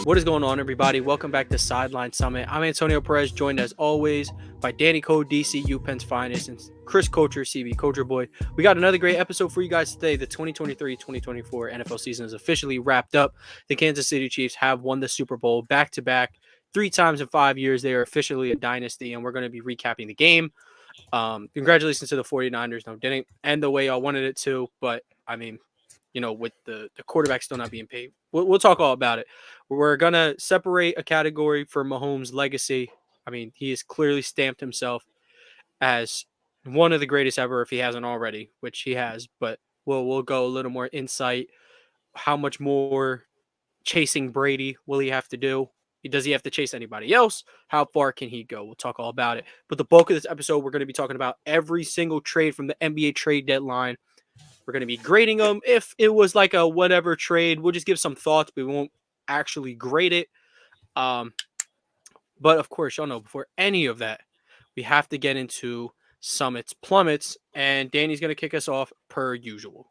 What is going on, everybody? Welcome back to Sideline Summit. I'm Antonio Perez, joined as always by Danny Code, DC, UPenn's finest, and Chris Coacher, CB Coacher Boy. We got another great episode for you guys today. The 2023-2024 NFL season is officially wrapped up. The Kansas City Chiefs have won the Super Bowl back-to-back 3 times in 5 years. They are officially a dynasty, and we're going to be recapping the game. Congratulations to the 49ers. No, didn't end the way y'all wanted it to, but, I mean, you know, with the quarterback still not being paid. We'll talk all about it. We're going to separate a category for Mahomes Legacy. I mean, he has clearly stamped himself as one of the greatest ever if he hasn't already, which he has. But we'll go a little more insight. How much more chasing Brady will he have to do? Does he have to chase anybody else? How far can he go? We'll talk all about it. But the bulk of this episode, we're going to be talking about every single trade from the NBA trade deadline. We're going to be grading them. If it was like a whatever trade, we'll just give some thoughts, but we won't actually grade it. But of course, y'all know before any of that, we have to get into Summit's Plummets, and Danny's going to kick us off per usual.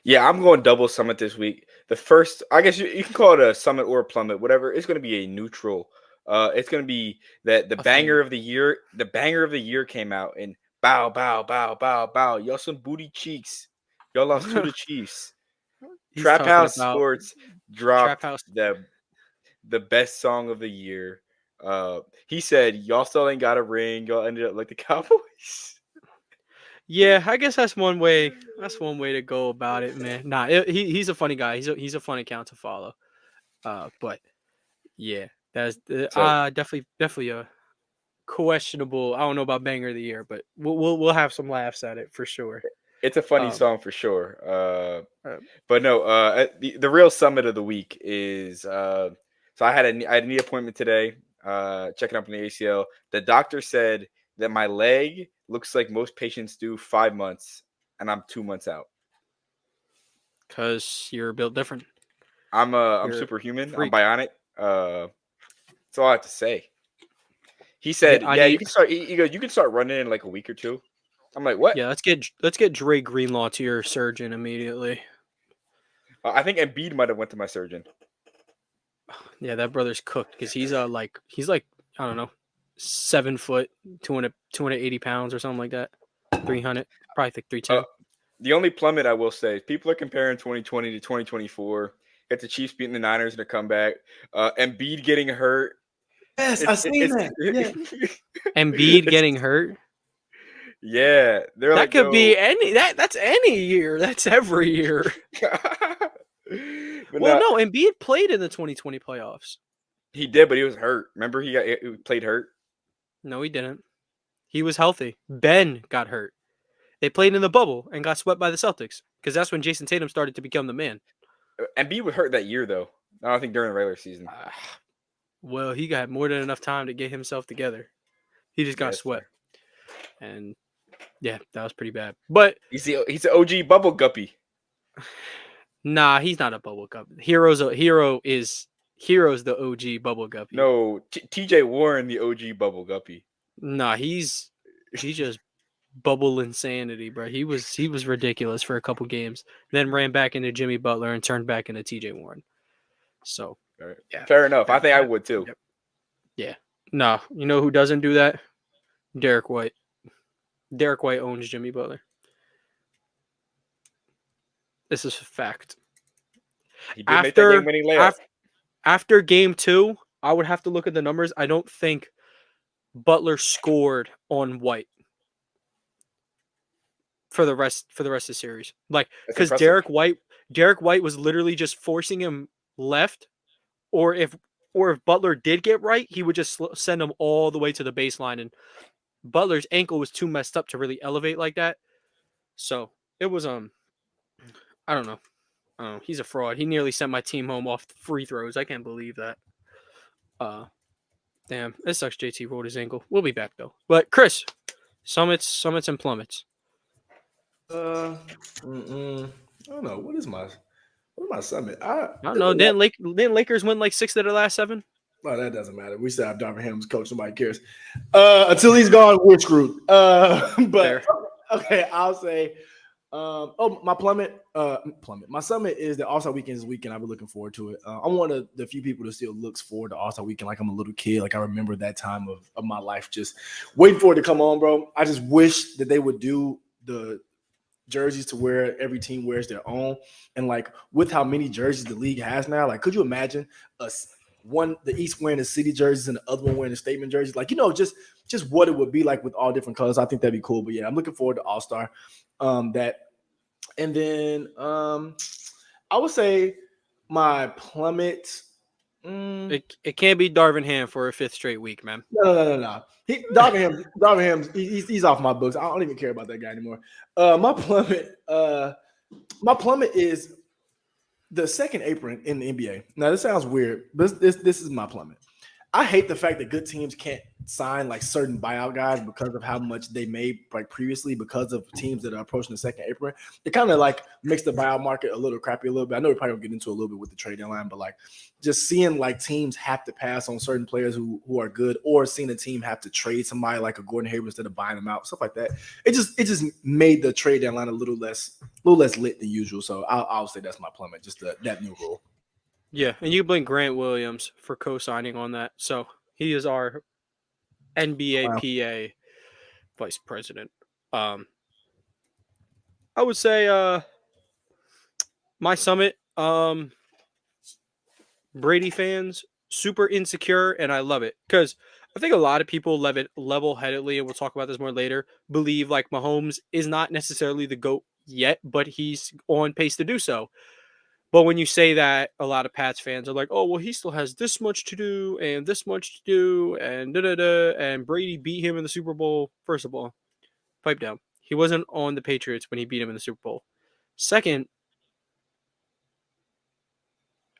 Yeah, I'm going double Summit this week. The first, I guess you can call it a Summit or a Plummet, whatever. It's going to be a neutral. It's going to be that the banger of the year. The banger of the year came out, and bow, bow, bow, bow, bow. Y'all some booty cheeks. Y'all lost to the Chiefs. Trap House Sports dropped the best song of the year. He said, y'all still ain't got a ring. Y'all ended up like the Cowboys. Yeah, I guess that's one way. That's one way to go about it, man. Nah, he's a funny guy. He's a fun account to follow. But yeah, that's definitely a questionable. I don't know about banger of the year, but we'll have some laughs at it for sure. It's a funny song for sure. But no, the real Summit of the week is so I had a knee appointment today, checking up on the ACL. The doctor said that my leg looks like most patients do 5 months, and I'm 2 months out. Cause you're built different. I'm superhuman. I'm bionic. That's all I have to say. He said, you can start. He goes, you can start running in like a week or two. I'm like, what? Yeah, let's get Dre Greenlaw to your surgeon immediately. I think Embiid might have went to my surgeon. Yeah, that brother's cooked because he's like I don't know, 7 foot, 280 pounds or something like that. 300, probably think 310. The only plummet I will say, people are comparing 2020 to 2024. Get the Chiefs beating the Niners in a comeback. Embiid getting hurt. Yes, I've seen that. Yeah. Embiid getting hurt. Yeah, that could be any. That's any year. That's every year. No, Embiid played in the 2020 playoffs. He did, but he was hurt. Remember, he played hurt. No, he didn't. He was healthy. Ben got hurt. They played in the bubble and got swept by the Celtics because that's when Jason Tatum started to become the man. Embiid was hurt that year, though. I don't think during the regular season. Well, he got more than enough time to get himself together. He just got swept. And yeah, that was pretty bad. But he's an OG bubble guppy. Nah, he's not a bubble guppy. Hero's the OG bubble guppy. No, TJ Warren, the OG bubble guppy. Nah, he's just bubble insanity, bro. He was ridiculous for a couple games, then ran back into Jimmy Butler and turned back into TJ Warren. So yeah, fair enough. I think I would too. Yeah. No, you know who doesn't do that? Derek White. Derek White owns Jimmy Butler. This is a fact. He did make that game-winning layup. After game 2, I would have to look at the numbers. I don't think Butler scored on White for the rest of the series. Like, because Derek White was literally just forcing him left, or if Butler did get right, he would just send him all the way to the baseline, and Butler's ankle was too messed up to really elevate like that. So it was I don't know. He's a fraud. He nearly sent my team home off free throws. I can't believe that. Damn, it sucks. JT rolled his ankle. We'll be back though. But Chris, summits and plummets. I don't know. What is my summit? I don't know. Didn't Lakers win like 6 of their last 7? Well, that doesn't matter. We still have Darvin Ham's coach. Nobody cares. Until he's gone, we're screwed. But okay, I'll say My plummet. My summit is the All-Star Weekend this weekend. I've been looking forward to it. I'm one of the few people that still looks forward to All-Star Weekend like I'm a little kid. Like I remember that time of my life just waiting for it to come on, bro. I just wish that they would do the jerseys to where every team wears their own. And like with how many jerseys the league has now, like could you imagine the East wearing the city jerseys and the other one wearing the statement jerseys? Like, just what it would be like with all different colors. I think that'd be cool. But yeah, I'm looking forward to All-Star. And then I would say my plummet. It can't be Darvin Ham for a 5th straight week, man. No. Darvin Ham, he's off my books. I don't even care about that guy anymore. My plummet is the second apron in the NBA. Now this sounds weird, but this is my plummet. I hate the fact that good teams can't sign like certain buyout guys because of how much they made like previously because of teams that are approaching the second apron. It kind of like makes the buyout market a little crappy a little bit. I know we probably don't get into a little bit with the trade deadline, but like just seeing like teams have to pass on certain players who are good, or seeing a team have to trade somebody like a Gordon Hayward instead of buying them out, stuff like that. It just made the trade deadline a little less lit than usual. So I'll say that's my plummet, just that new rule. Yeah, and you blame Grant Williams for co-signing on that. So he is our NBA PA vice president. I would say my summit, Brady fans, super insecure, and I love it. Because I think a lot of people level-headedly, and we'll talk about this more later, believe like Mahomes is not necessarily the GOAT yet, but he's on pace to do so. But when you say that, a lot of Pats fans are like, oh, well, he still has this much to do and this much to do and da-da-da, and Brady beat him in the Super Bowl. First of all, pipe down. He wasn't on the Patriots when he beat him in the Super Bowl. Second,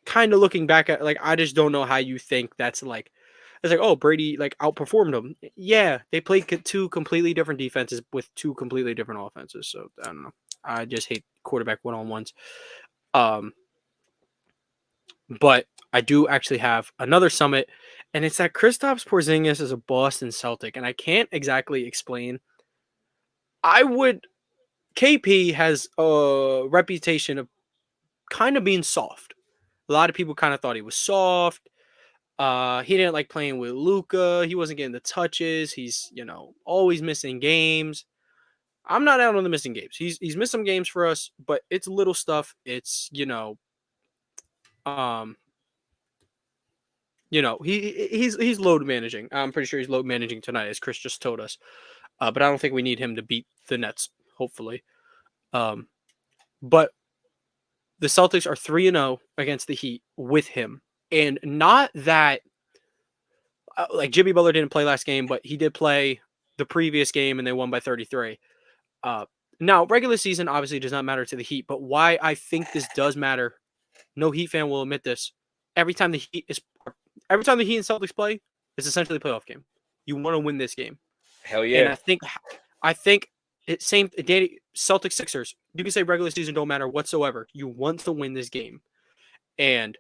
kind of looking back at, like, I just don't know how you think that's like, it's like, oh, Brady, like, outperformed him. Yeah, they played 2 completely different defenses with 2 completely different offenses. So, I don't know. I just hate quarterback one-on-ones. But I do actually have another summit, and it's that Kristaps Porzingis is a Boston Celtic, and I can't exactly explain. KP has a reputation of kind of being soft. A lot of people kind of thought he was soft. He didn't like playing with Luka. He wasn't getting the touches. He's, always missing games. I'm not out on the missing games. He's missed some games for us, but it's little stuff. It's, he's load managing. I'm pretty sure he's load managing tonight, as Chris just told us. But I don't think we need him to beat the Nets, hopefully. But the Celtics are 3-0 against the Heat with him. And not that, like, Jimmy Butler didn't play last game, but he did play the previous game, and they won by 33. Now, regular season obviously does not matter to the Heat, but why I think this does matter, no Heat fan will admit this. Every time the Heat and Celtics play, it's essentially a playoff game. You want to win this game. Hell yeah. And I think it's same Celtics Sixers. You can say regular season don't matter whatsoever. You want to win this game. And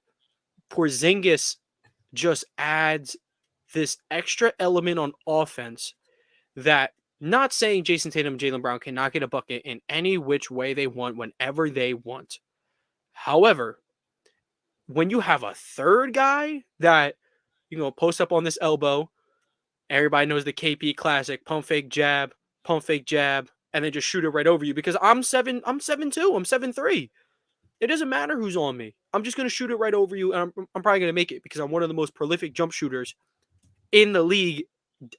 Porzingis just adds this extra element on offense that, not saying Jason Tatum and Jaylen Brown cannot get a bucket in any which way they want, whenever they want. However, when you have a third guy that, post up on this elbow, everybody knows the KP classic, pump fake jab, and then just shoot it right over you, because I'm 7'2", I'm 7'3". It doesn't matter who's on me. I'm just going to shoot it right over you, and I'm probably going to make it because I'm one of the most prolific jump shooters in the league,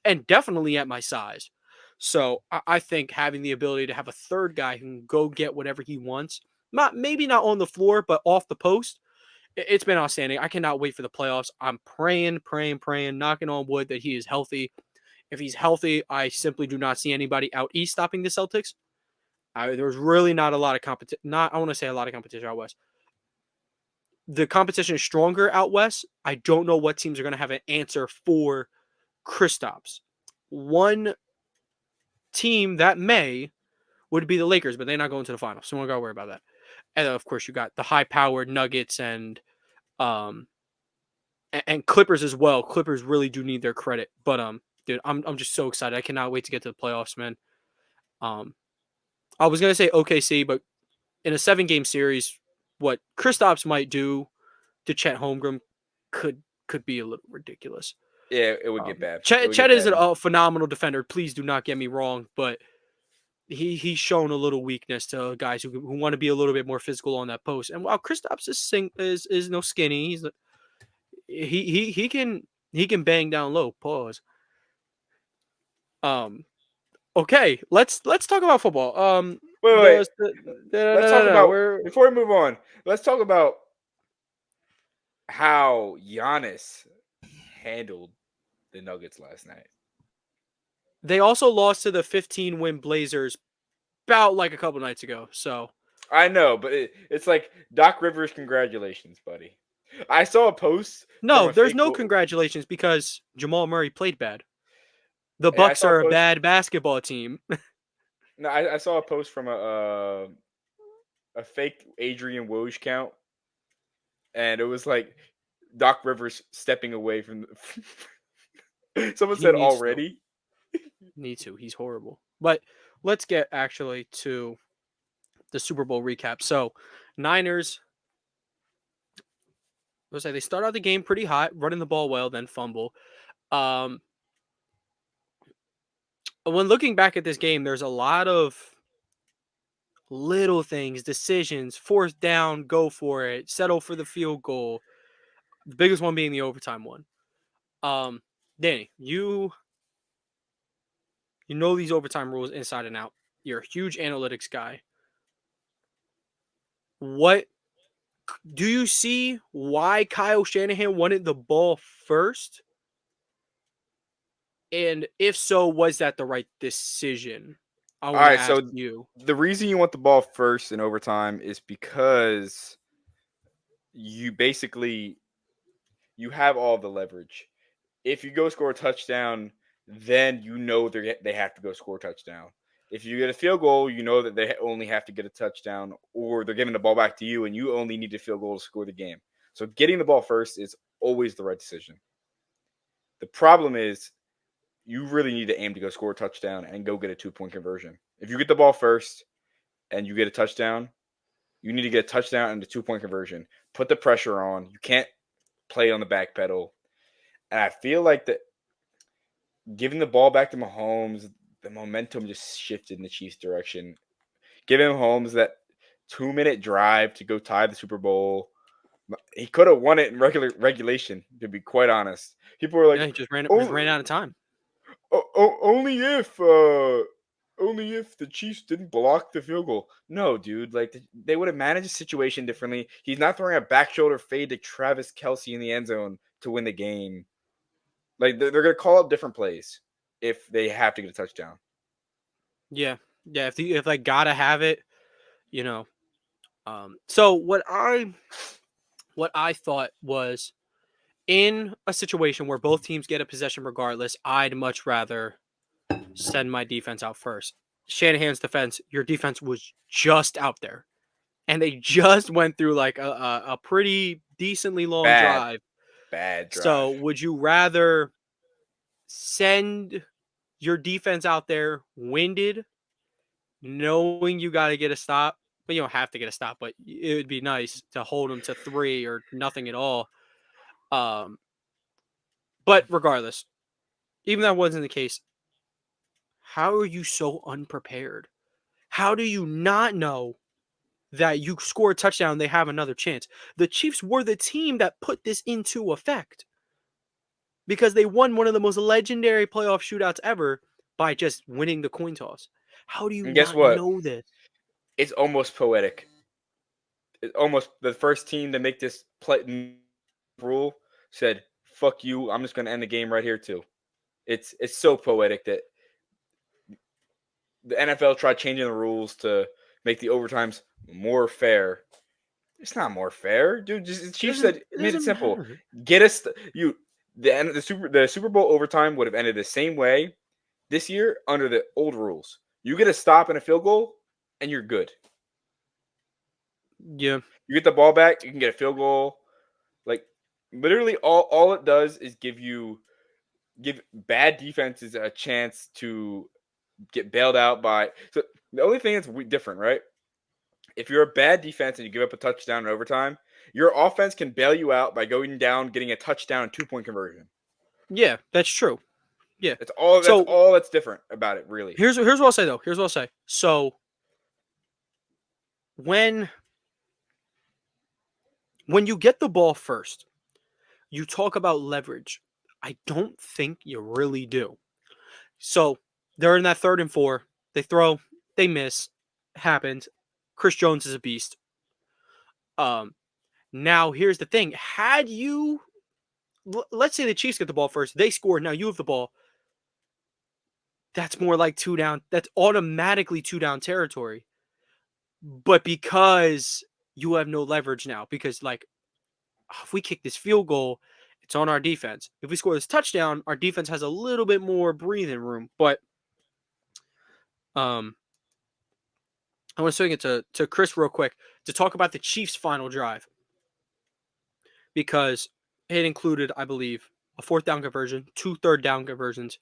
and definitely at my size. So I think having the ability to have a third guy who can go get whatever he wants, maybe not on the floor, but off the post, it's been outstanding. I cannot wait for the playoffs. I'm praying, knocking on wood that he is healthy. If he's healthy, I simply do not see anybody out east stopping the Celtics. There's really not a lot of competition. I want to say a lot of competition out west. The competition is stronger out west. I don't know what teams are going to have an answer for Kristaps. One team that would be the Lakers, but they're not going to the finals, so we don't got to worry about that. And of course, you got the high-powered Nuggets and Clippers as well. Clippers really do need their credit, but dude, I'm just so excited. I cannot wait to get to the playoffs, man. I was gonna say OKC, but in a 7-game series, what Kristaps might do to Chet Holmgren could be a little ridiculous. Yeah, it would get bad. Chet is a phenomenal defender. Please do not get me wrong, but he's shown a little weakness to guys who want to be a little bit more physical on that post. And while Kristaps is no skinny, he can bang down low. Pause. Okay, let's talk about football. Wait. Let's talk about before we move on. Let's talk about how Giannis handled the Nuggets last night. They also lost to the 15-win Blazers about like a couple nights ago. So I know, but it's like Doc Rivers, congratulations, buddy. I saw a post. No, there's no congratulations because Jamal Murray played bad. The Bucks are a bad basketball team. No, I saw a post from a fake Adrian Woj count, and it was like Doc Rivers stepping away from the someone said already. Need to. He's horrible. But let's get actually to the Super Bowl recap. So, Niners, let's say they start out the game pretty hot, running the ball well, then fumble. When looking back at this game, there's a lot of little things, decisions, fourth down, go for it, settle for the field goal. The biggest one being the overtime one. Danny, you know these overtime rules inside and out. You're a huge analytics guy. What do you see why Kyle Shanahan wanted the ball first? And if so, was that the right decision? All right, so the reason you want the ball first in overtime is because you have all the leverage. If you go score a touchdown, then you know they have to go score a touchdown. If you get a field goal, you know that they only have to get a touchdown, or they're giving the ball back to you, and you only need a field goal to score the game. So getting the ball first is always the right decision. The problem is you really need to aim to go score a touchdown and go get a 2-point conversion. If you get the ball first and you get a touchdown, you need to get a touchdown and a 2-point conversion. Put the pressure on. You can't play on the back pedal. And I feel like that giving the ball back to Mahomes, the momentum just shifted in the Chiefs' direction. Giving Mahomes that 2-minute drive to go tie the Super Bowl. He could have won it in regulation, to be quite honest. People were like, yeah, he just ran out of time. Only if the Chiefs didn't block the field goal. No, dude. Like they would have managed the situation differently. He's not throwing a back shoulder fade to Travis Kelce in the end zone to win the game. Like they're gonna call up different plays if they have to get a touchdown. Yeah. If they gotta have it, So what I thought was, in a situation where both teams get a possession regardless, I'd much rather send my defense out first. Shanahan's defense, your defense was just out there. And they just went through like a pretty decently long drive. Bad drive. So would you rather send your defense out there winded, knowing you got to get a stop? But you don't have to get a stop, but it would be nice to hold them to 3 or nothing at all. But regardless, even that wasn't the case, how are you so unprepared? How do you not know that you score a touchdown, they have another chance? The Chiefs were the team that put this into effect because they won one of the most legendary playoff shootouts ever by just winning the coin toss. How do you not know this? It's almost poetic. It's almost the first team to make this rule said, fuck you, I'm just going to end the game right here too. It's so poetic that the NFL tried changing the rules to make the overtimes more fair. It's not more fair, dude. The Chiefs said, made it simple. Matter. Get us the Super Bowl overtime would have ended the same way this year under the old rules. You get a stop and a field goal, and you're good. Yeah. You get the ball back, you can get a field goal. Like literally all it does is give bad defenses a chance to get bailed out by. So The only thing that's different, right? If you're a bad defense and you give up a touchdown in overtime, your offense can bail you out by going down, getting a touchdown, and 2-point conversion. Yeah, that's true. Yeah. That's all. That's So all that's different about it, really. here's what I'll say though. Here's what I'll say. So when you get the ball first, you talk about leverage. I don't think you really do. So they're in that 3rd and 4. They throw, they miss. Happens. Chris Jones is a beast. Now here's the thing. Had you, let's say the Chiefs get the ball first, they score. Now you have the ball. That's more like 2 down. That's automatically 2 down territory. But because you have no leverage now, because like if we kick this field goal, it's on our defense. If we score this touchdown, our defense has a little bit more breathing room. But I want to swing it to Chris real quick to talk about the Chiefs' final drive, because it included, I believe, a 4th down conversion, 2 third down conversions.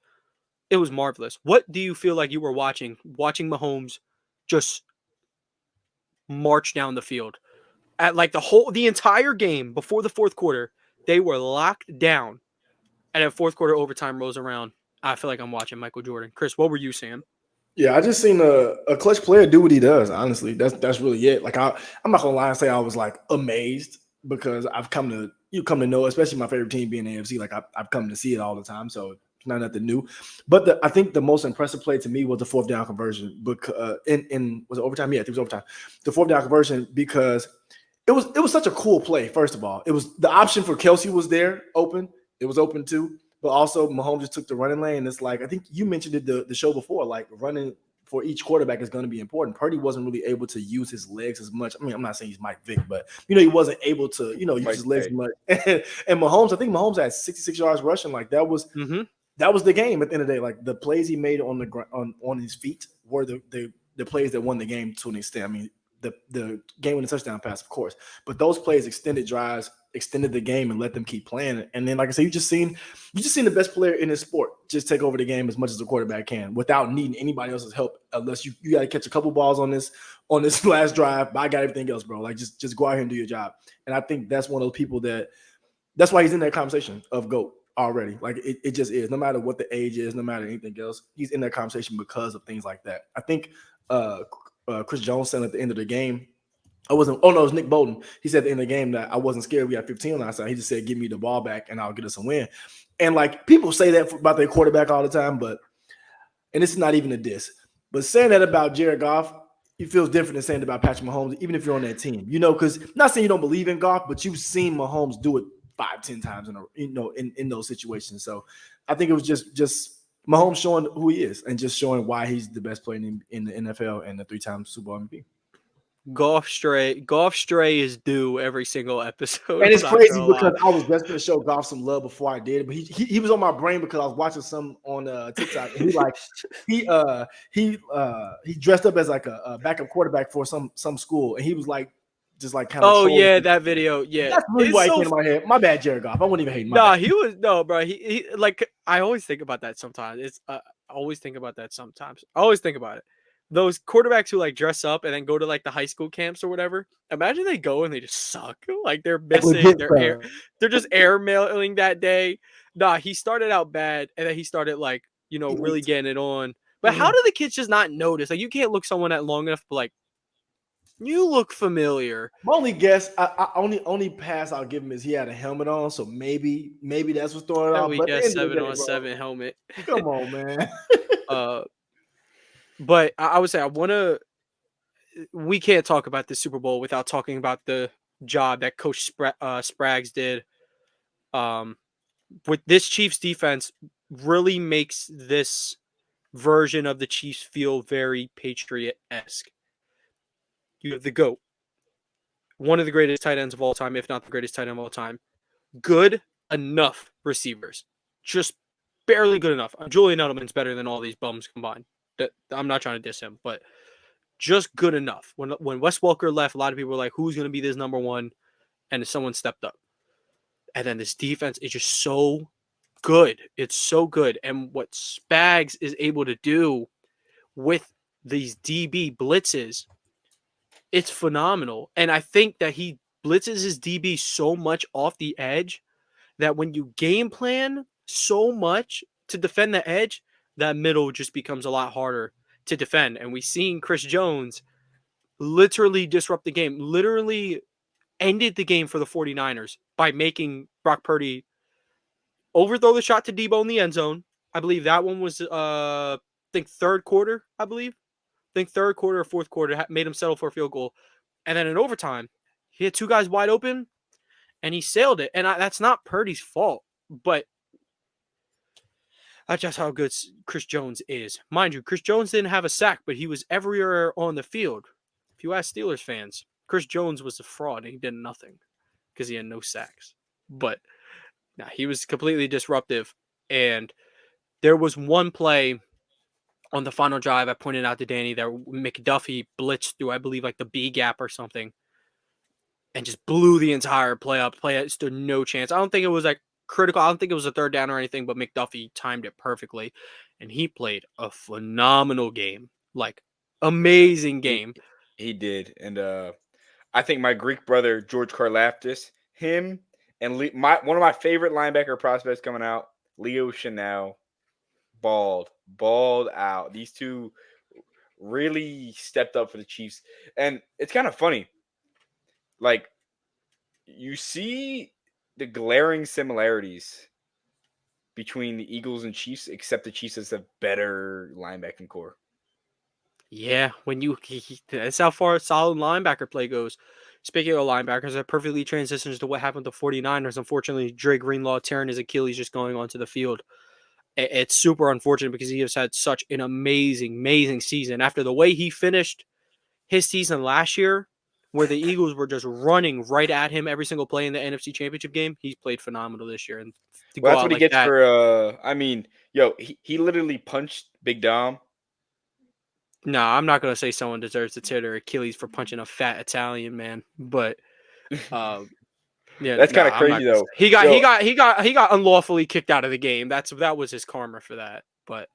It was marvelous. What do you feel like you were watching Mahomes just march down the field at like the entire game before the 4th quarter? They were locked down, and at 4th quarter overtime rolls around. I feel like I'm watching Michael Jordan. Chris, what were you saying? Yeah, I just seen a clutch player do what he does. Honestly, that's really it. Like I'm not gonna lie and say I was like amazed, because I've come to know, especially my favorite team being AFC. Like I've come to see it all the time, so it's not nothing new. But I think the most impressive play to me was the 4th down conversion. Because in was it overtime? Yeah, it was overtime. The 4th down conversion, because it was such a cool play. First of all, it was the option for Kelsey was there open. It was open too. But also Mahomes just took the running lane. It's like, I think you mentioned it the show before, like running for each quarterback is going to be important. Purdy wasn't really able to use his legs as much. I mean, I'm not saying he's Mike Vick, but he wasn't able to, use his legs as much. And Mahomes, I think Mahomes had 66 yards rushing. Like that was the game at the end of the day. Like the plays he made on the on his feet were the plays that won the game to an extent. I mean, the game winning touchdown pass, of course, but those plays extended drives, extended the game, and let them keep playing. And then, like I said, you just seen the best player in this sport just take over the game as much as the quarterback can without needing anybody else's help, unless you got to catch a couple balls on this last drive. But I got everything else, bro. Like just go out here and do your job. And I think that's one of those people that's why he's in that conversation of GOAT already. Like it just is. No matter what the age is, no matter anything else, he's in that conversation because of things like that. I think Chris Jones said at the end of the game, it was Nick Bolton. He said at the end of the game that I wasn't scared. We had 15 on our side. He just said, give me the ball back and I'll get us a win. And like people say that about their quarterback all the time, and this is not even a diss, but saying that about Jared Goff, it feels different than saying it about Patrick Mahomes, even if you're on that team, because not saying you don't believe in Goff, but you've seen Mahomes do it 5-10 times in those situations. So I think it was just Mahomes showing who he is and just showing why he's the best player in the NFL and the 3-time Super Bowl MVP. Golf Stray is due every single episode. And it's crazy because I was just going to show Goff some love before I did, but he was on my brain because I was watching some on TikTok. And he dressed up as like a backup quarterback for some school, and he was like just like kind of. Oh yeah, that video. Yeah, that's really why it came to my head. My bad, Jared Goff. I wouldn't even hate him. Bro. He like I always think about that sometimes. I always think about it. Those quarterbacks who like dress up and then go to like the high school camps or whatever. Imagine they go and they just suck. Like they're missing. They're just airmailing that day. Nah, he started out bad and then he started like really getting it on. But how do the kids just not notice? Like you can't look someone at long enough, but like you look familiar. My only guess, I only pass I'll give him is he had a helmet on, so maybe that's what's throwing it off. We got 7-on-7 helmet. Come on, man. But I would say we can't talk about the Super Bowl without talking about the job that Coach Spraggs did. With this Chiefs defense really makes this version of the Chiefs feel very Patriot-esque. You have the GOAT, one of the greatest tight ends of all time, if not the greatest tight end of all time. Good enough receivers. Just barely good enough. Julian Edelman's better than all these bums combined. I'm not trying to diss him, but just good enough. When Wes Welker left, a lot of people were like, who's going to be this number one? And someone stepped up. And then this defense is just so good. It's so good. And what Spags is able to do with these DB blitzes, it's phenomenal. And I think that he blitzes his DB so much off the edge that when you game plan so much to defend the edge, that middle just becomes a lot harder to defend. And we've seen Chris Jones literally disrupt the game, literally ended the game for the 49ers by making Brock Purdy overthrow the shot to Debo in the end zone. I believe that one was, I think third quarter, third quarter or fourth quarter, made him settle for a field goal. And then in overtime, he had two guys wide open, and he sailed it. And that's not Purdy's fault, but that's just how good Chris Jones is. Mind you, Chris Jones didn't have a sack, but he was everywhere on the field. If you ask Steelers fans, Chris Jones was a fraud, and he did nothing because he had no sacks. But nah, he was completely disruptive. And there was one play on the final drive I pointed out to Danny that McDuffie blitzed through, I believe, like the B gap or something, and just blew the entire play up. Play stood no chance. I don't think it was like critical. I don't think it was a third down or anything, but McDuffie timed it perfectly, and he played a phenomenal game, like amazing game. He did, and I think my Greek brother George Karlaftis, him and one of my favorite linebacker prospects coming out, Leo Chenal, balled out. These two really stepped up for the Chiefs, and it's kind of funny. Like, you see the glaring similarities between the Eagles and Chiefs, except the Chiefs has a better linebacking core. Yeah, when that's how far solid linebacker play goes. Speaking of linebackers, that perfectly transitions to what happened to 49ers. Unfortunately, Dre Greenlaw tearing his Achilles just going onto the field. It's super unfortunate because he has had such an amazing season. After the way he finished his season last year, where the Eagles were just running right at him every single play in the NFC Championship game, he's played phenomenal this year. And well, that's what he gets for. I mean, he literally punched Big Dom. No, I'm not gonna say someone deserves to tear their Achilles for punching a fat Italian man, but yeah, that's kind of crazy though. He got unlawfully kicked out of the game. That was his karma for that. But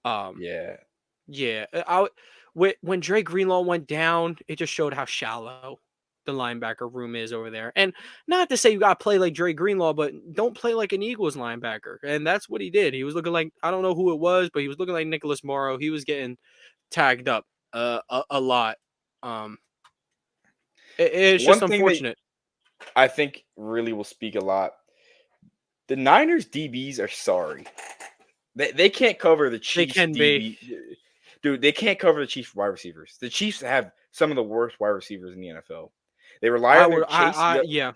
yeah. When Dre Greenlaw went down, it just showed how shallow the linebacker room is over there. And not to say you got to play like Dre Greenlaw, but don't play like an Eagles linebacker. And that's what he did. He was looking like, I don't know who it was, but he was looking like Nicholas Morrow. He was getting tagged up a lot. It's just unfortunate. I think really will speak a lot. The Niners DBs are sorry. They can't cover the Chiefs. They can be. Dude, they can't cover the Chiefs wide receivers. The Chiefs have some of the worst wide receivers in the NFL. They rely on Chase.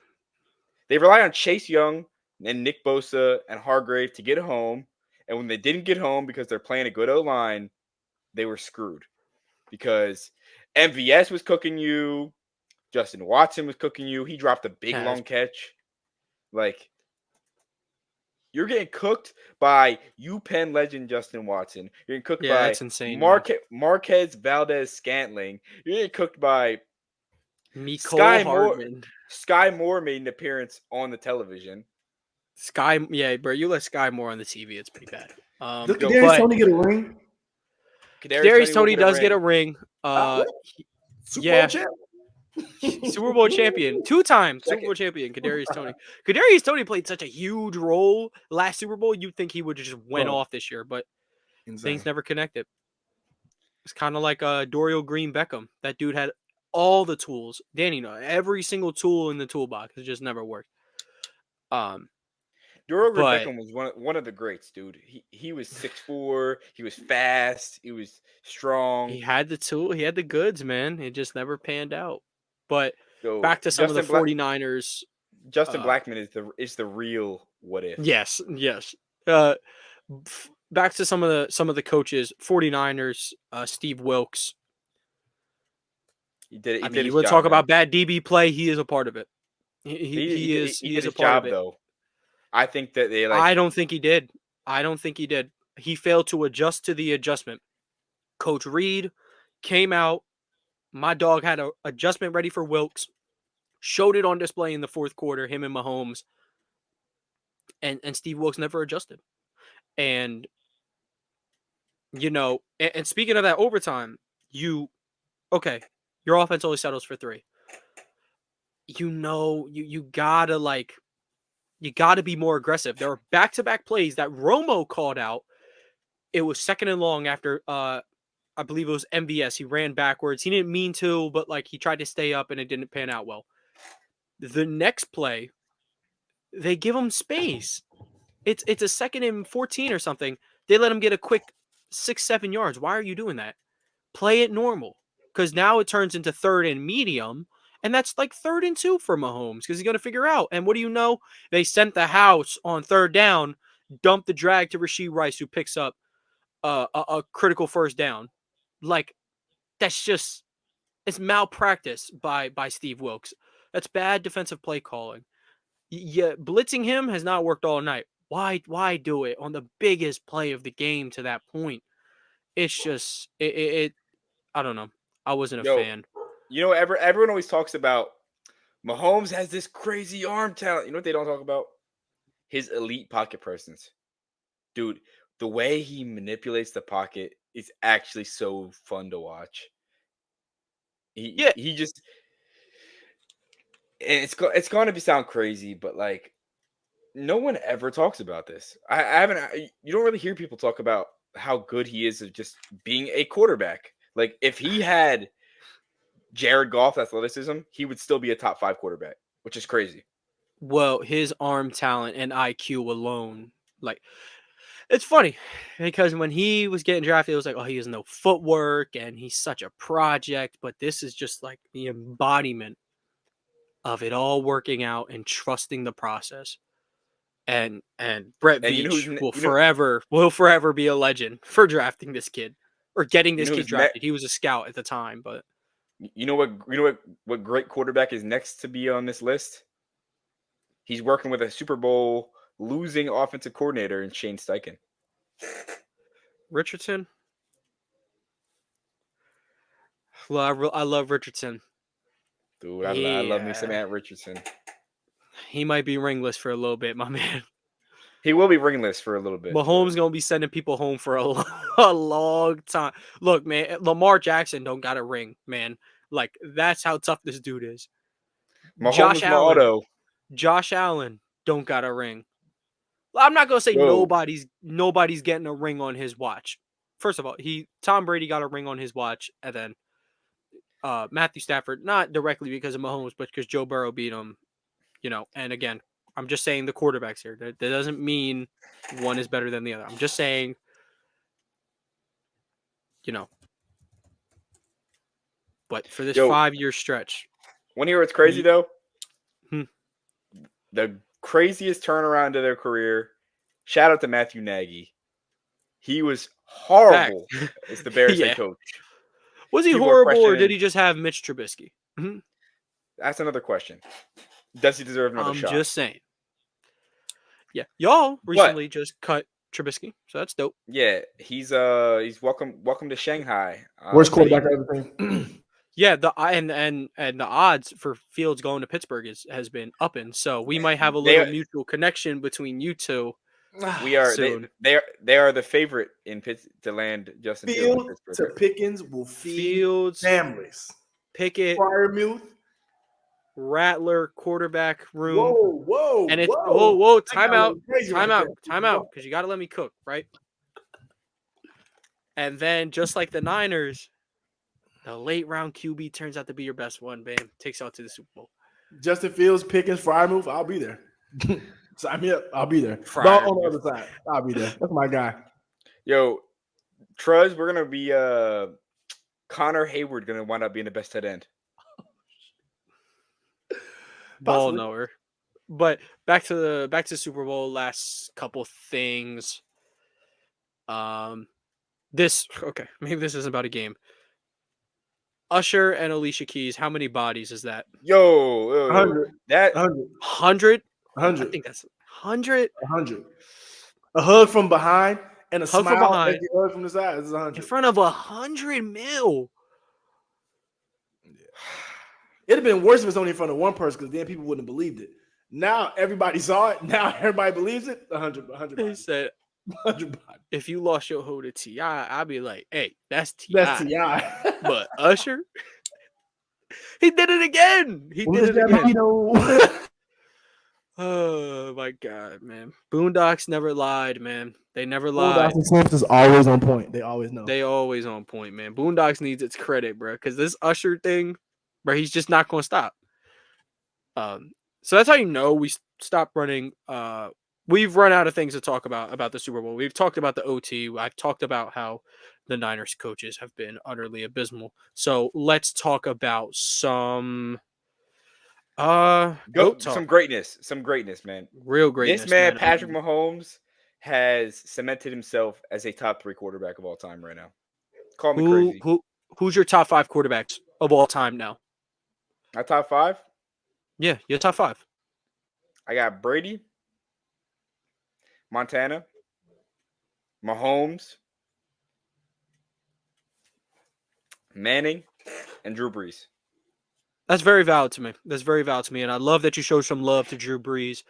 They rely on Chase Young and Nick Bosa and Hargrave to get home. And when they didn't get home because they're playing a good O-line, they were screwed. Because MVS was cooking you. Justin Watson was cooking you. He dropped a big long catch. Like, you're getting cooked by UPenn legend Justin Watson. You're getting cooked by that's insane, Marquez Valdez-Scantling. You're getting cooked by Sky Moore. Sky Moore made an appearance on the television. Bro, you let Sky Moore on the TV. It's pretty bad. Does Kadarius Toney get a ring? Kadarius Toney does get a ring. Super Bowl champ. Super Bowl champion, 2-time Super Bowl champion, Kadarius Toney. Kadarius Toney played such a huge role last Super Bowl. You'd think he would just went off this year, but things never connected. It's kind of like Dorial Green Beckham. That dude had all the tools. Danny, every single tool in the toolbox. It just never worked. Dorial Green Beckham was one of the greats, dude. He was 6'4". He was fast. He was strong. He had the tool. He had the goods, man. It just never panned out. But back to some of the 49ers. Justin Blackman is the real what if. Yes. Back to some of the coaches, 49ers, Steve Wilkes. He did it. You would talk about bad DB play. He is a part of it. He is a part of it. Though. I think that I don't think he did. He failed to adjust to the adjustment. Coach Reed came out. My dog had an adjustment ready for Wilkes. Showed it on display in the fourth quarter, him and Mahomes. And Steve Wilkes never adjusted. And And speaking of that overtime, your offense only settles for 3. You gotta be more aggressive. There were back-to-back plays that Romo called out. It was 2nd and long after I believe it was MVS. He ran backwards. He didn't mean to, but he tried to stay up and it didn't pan out well. The next play, they give him space. It's a 2nd and 14 or something. They let him get a quick 6-7 yards. Why are you doing that? Play it normal. Because now it turns into 3rd and medium. And that's 3rd and 2 for Mahomes because he's going to figure out. And what do you know? They sent the house on 3rd down, dumped the drag to Rashee Rice, who picks up a critical 1st down. It's malpractice by Steve Wilkes. That's bad defensive play calling. Yeah, blitzing him has not worked all night. Why do it on the biggest play of the game to that point? It's just I don't know. I wasn't a fan. Everyone always talks about Mahomes has this crazy arm talent. You know what they don't talk about? His elite pocket presence. Dude, the way he manipulates the pocket is actually so fun to watch. He just it's going to sound crazy, but no one ever talks about this. You don't really hear people talk about how good he is at just being a quarterback. If he had Jared Goff athleticism, he would still be a top 5 quarterback, which is crazy. Well, his arm talent and IQ alone, it's funny because when he was getting drafted, it was he has no footwork and he's such a project. But this is just the embodiment of it all working out and trusting the process. And Brett Veach will forever be a legend for drafting this kid or getting this kid drafted. He was a scout at the time, but you know what great quarterback is next to be on this list? He's working with a Super Bowl losing offensive coordinator in Shane Steichen. Richardson. Well, I love Richardson. Dude, I love me some Ant Richardson. He might be ringless for a little bit, my man. He will be ringless for a little bit. Mahomes going to be sending people home for a long time. Look, man, Lamar Jackson don't got a ring, man. That's how tough this dude is. Mahomes Josh Allen don't got a ring. I'm not going to say nobody's getting a ring on his watch. First of all, Tom Brady got a ring on his watch, and then Matthew Stafford, not directly because of Mahomes, but because Joe Burrow beat him, and again, I'm just saying the quarterbacks here. That doesn't mean one is better than the other. I'm just saying, but for this 5-year stretch. Want to hear what's crazy, though? The craziest turnaround of their career. Shout out to Matthew Nagy. He was horrible as the Bears head coach. Was he horrible or did he just have Mitch Trubisky? That's another question. Does he deserve another shot? I'm just saying. Yeah. Y'all recently just cut Trubisky, so that's dope. Yeah, he's welcome to Shanghai. Worst quarterback of everything. Yeah, the odds for Fields going to Pittsburgh has been upping, so we might have a little mutual connection between you two. We are they are the favorite in to land Justin Fields to Pickens will Fields families. Pickett, Fryermuth, Rattler quarterback room. Whoa! And it's whoa! Time out! Because you got to let me cook, right? And then just like the Niners, the late round QB turns out to be your best one. Bam, takes out to the Super Bowl. Justin Fields, Pickens, Fryermuth. I'll be there. Sign me up. I'll be there. But on the other side, I'll be there. That's my guy. Yo, Truz, we're gonna be Connor Hayward gonna wind up being the best tight end. Ball knower. But back to Super Bowl. Last couple things. Maybe this isn't about a game. Usher and Alicia Keys. How many bodies is that? Yo, 100. That 100. 100. I think that's 100. 100. A hug from behind and a hug smile from behind. and a hug from the side. This is 100. In front of 100 mil. It'd have been worse if it's only in front of one person because then people wouldn't have believed it. Now everybody saw it. Now everybody believes it. 100. He said if you lost your hoe to T.I., I'd be like, hey, that's That's T.I. T.I. But Usher, he did it again. He did it again. Oh my God, man. Boondocks never lied, man. They never lied. Boondocks and Slumps is always on point. They always know. They always on point, man. Boondocks needs its credit, bro. Because this Usher thing, bro, he's just not going to stop. So that's how you know we stopped running. We've run out of things to talk about the Super Bowl. We've talked about the OT. I've talked about how the Niners coaches have been utterly abysmal. So let's talk about some GOAT talk. Some greatness, man. Real greatness. This man, Patrick Mahomes, has cemented himself as a top 3 quarterback of all time right now. Call me crazy. Who's your top 5 quarterbacks of all time now? My top 5? Yeah, your top 5. I got Brady, Montana, Mahomes, Manning, and Drew Brees. That's very valid to me. And I love that you showed some love to Drew Brees.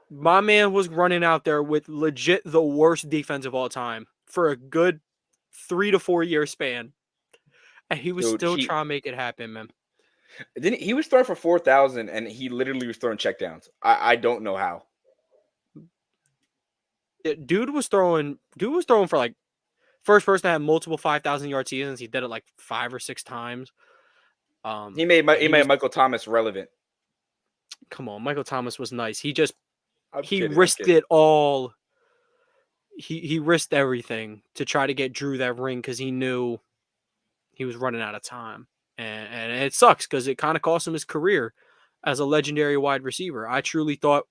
My man was running out there with legit the worst defense of all time for a good 3 to 4 year span. And he was still trying to make it happen, man. He was throwing for 4,000 and he literally was throwing checkdowns. I don't know how. Dude was throwing for like first person to have multiple 5,000-yard seasons. He did it like 5 or 6 times. He made Michael Thomas relevant. Come on, Michael Thomas was nice. He risked it all. He risked everything to try to get Drew that ring because he knew he was running out of time. And it sucks because it kind of cost him his career as a legendary wide receiver. I truly thought,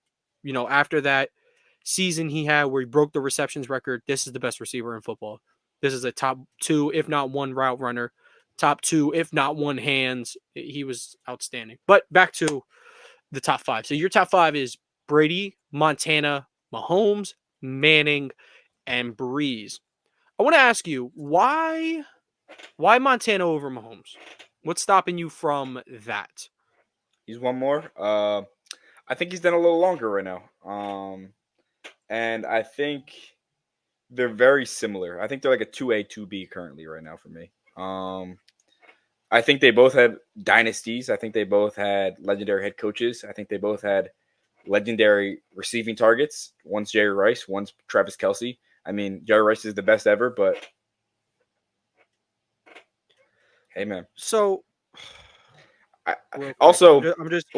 after that season he had where he broke the receptions record, this is the best receiver in football. This is a top 2, if not 1 route runner, top 2, if not 1 hands. He was outstanding. But back to the top 5. So your top 5 is Brady, Montana, Mahomes, Manning, and Brees. I want to ask you, why Montana over Mahomes? What's stopping you from that? He's one more. I think he's done a little longer right now. And I think they're very similar. I think they're like a 2A, 2B currently right now for me. I think they both had dynasties. I think they both had legendary head coaches. I think they both had legendary receiving targets. One's Jerry Rice, one's Travis Kelce. I mean, Jerry Rice is the best ever, but hey, man. So, we're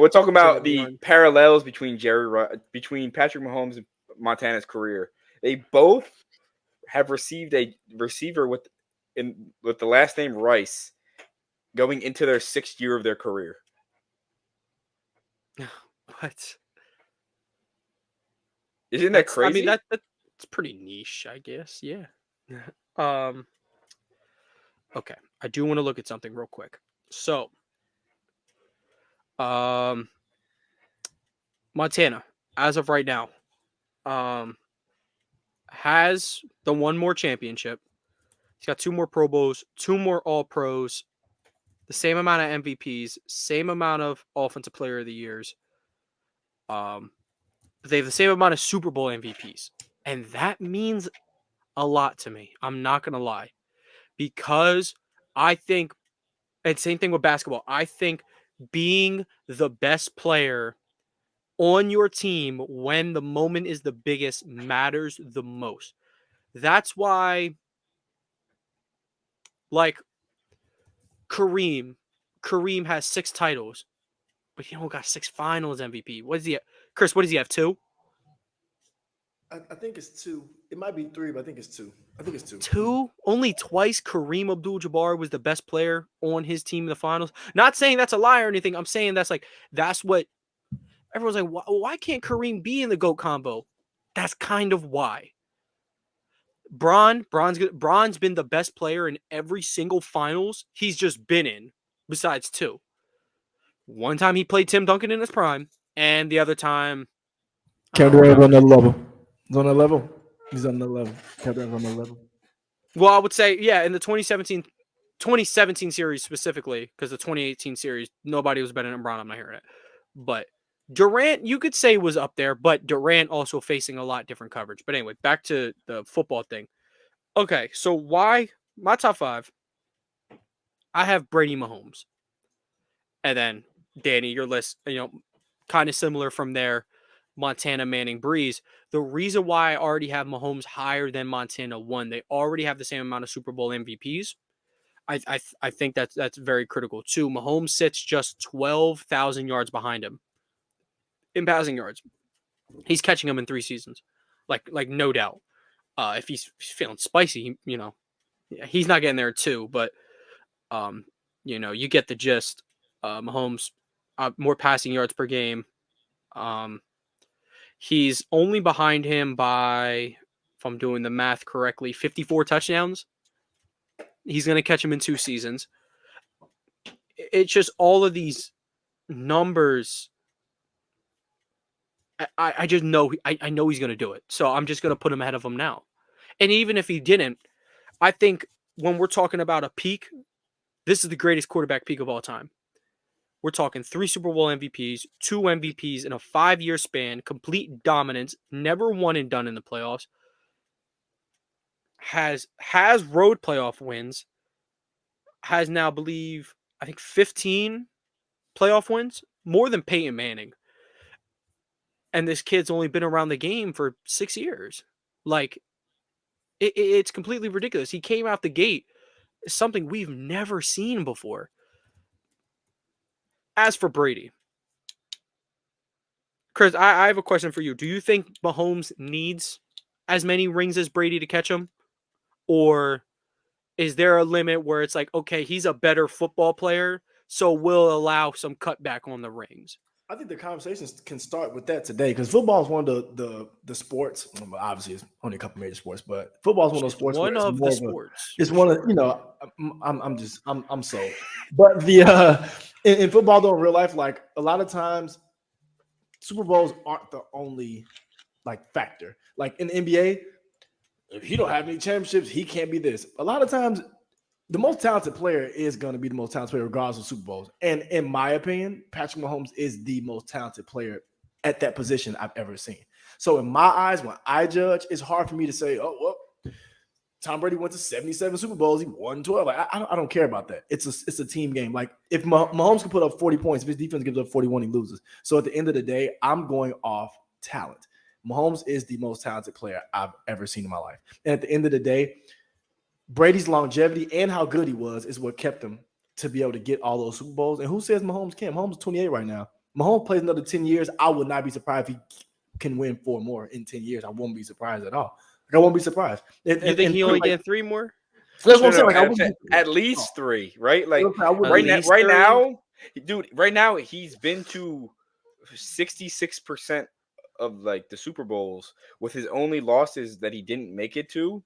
talking about the parallels between Patrick Mahomes and Montana's career. They both have received a receiver with the last name Rice going into their 6th year of their career. What? Isn't that crazy? I mean, that's pretty niche, I guess. Yeah. Okay. I do want to look at something real quick. So, Montana, as of right now, has the 1 more championship. He's got 2 more Pro Bowls, 2 more All-Pros, the same amount of MVPs, same amount of Offensive Player of the Years. They have the same amount of Super Bowl MVPs. And that means a lot to me. I'm not going to lie. Because I think, and same thing with basketball, I think being the best player on your team when the moment is the biggest matters the most. That's why, like, Kareem has 6 titles, but he don't got 6 finals MVP. What is he? Chris, what does he have? 2? I think it's 2. It might be 3, but I think it's 2. 2? Only twice Kareem Abdul-Jabbar was the best player on his team in the finals. Not saying that's a lie or anything. I'm saying that's what everyone's like. Why can't Kareem be in the GOAT combo? That's kind of why. Bron's been the best player in every single finals he's just been in, besides 2. One time he played Tim Duncan in his prime, and the other time Kevin Durant's on that level. He's on that level. He's on that level. Kevin Durant's on that level. Well, I would say, yeah, in the 2017 series specifically, because the 2018 series, nobody was better than Bron. I'm not hearing it. But Durant, you could say, was up there, but Durant also facing a lot different coverage. But anyway, back to the football thing. Okay, so why my top 5? I have Brady, Mahomes, and then Danny, your list, kind of similar from there. Montana, Manning, Breeze. The reason why I already have Mahomes higher than Montana, one, they already have the same amount of Super Bowl MVPs. I think that's very critical. Two, Mahomes sits just 12,000 yards behind him in passing yards. He's catching him in 3 seasons, like no doubt. If he's feeling spicy, he's not getting there too. But you get the gist. Mahomes, more passing yards per game. He's only behind him by, if I'm doing the math correctly, 54 touchdowns. He's going to catch him in 2 seasons. It's just all of these numbers. I just know I know he's going to do it. So I'm just going to put him ahead of him now. And even if he didn't, I think when we're talking about a peak, this is the greatest quarterback peak of all time. We're talking 3 Super Bowl MVPs, 2 MVPs in a 5-year span, complete dominance, never one and done in the playoffs, has road playoff wins, has now, I think 15 playoff wins, more than Peyton Manning. And this kid's only been around the game for 6 years. Like, it's completely ridiculous. He came out the gate, something we've never seen before. As for Brady, Chris, I have a question for you. Do you think Mahomes needs as many rings as Brady to catch him? Or is there a limit where it's like, okay, he's a better football player, so we'll allow some cutback on the rings? I think the conversations can start with that today because football is one of the sports. Well, obviously, it's only a couple major sports, but football is one of those sports. One of the sports. It's one of I'm sold. But the in football, though, in real life, like a lot of times, Super Bowls aren't the only like factor. Like in the NBA, if he don't have any championships, he can't be this. A lot of times, the most talented player is going to be the most talented player regardless of Super Bowls. And in my opinion, Patrick Mahomes is the most talented player at that position I've ever seen. So in my eyes, when I judge, it's hard for me to say, oh, well, Tom Brady went to 77 Super Bowls. He won 12. Like, I don't care about that. It's a team game. Like if Mahomes can put up 40 points, if his defense gives up 41, he loses. So at the end of the day, I'm going off talent. Mahomes is the most talented player I've ever seen in my life. And at the end of the day, Brady's longevity and how good he was is what kept him to be able to get all those Super Bowls. And who says Mahomes can't? Mahomes is 28 right now. Mahomes plays another 10 years. I would not be surprised if he can win 4 more in 10 years. I won't be surprised at all. Like, I won't be surprised. You think he only get 3 more? That's what I'm saying. Like, at least 3, right? Like right now, dude. Right now, he's been to 66% of like the Super Bowls, with his only losses that he didn't make it to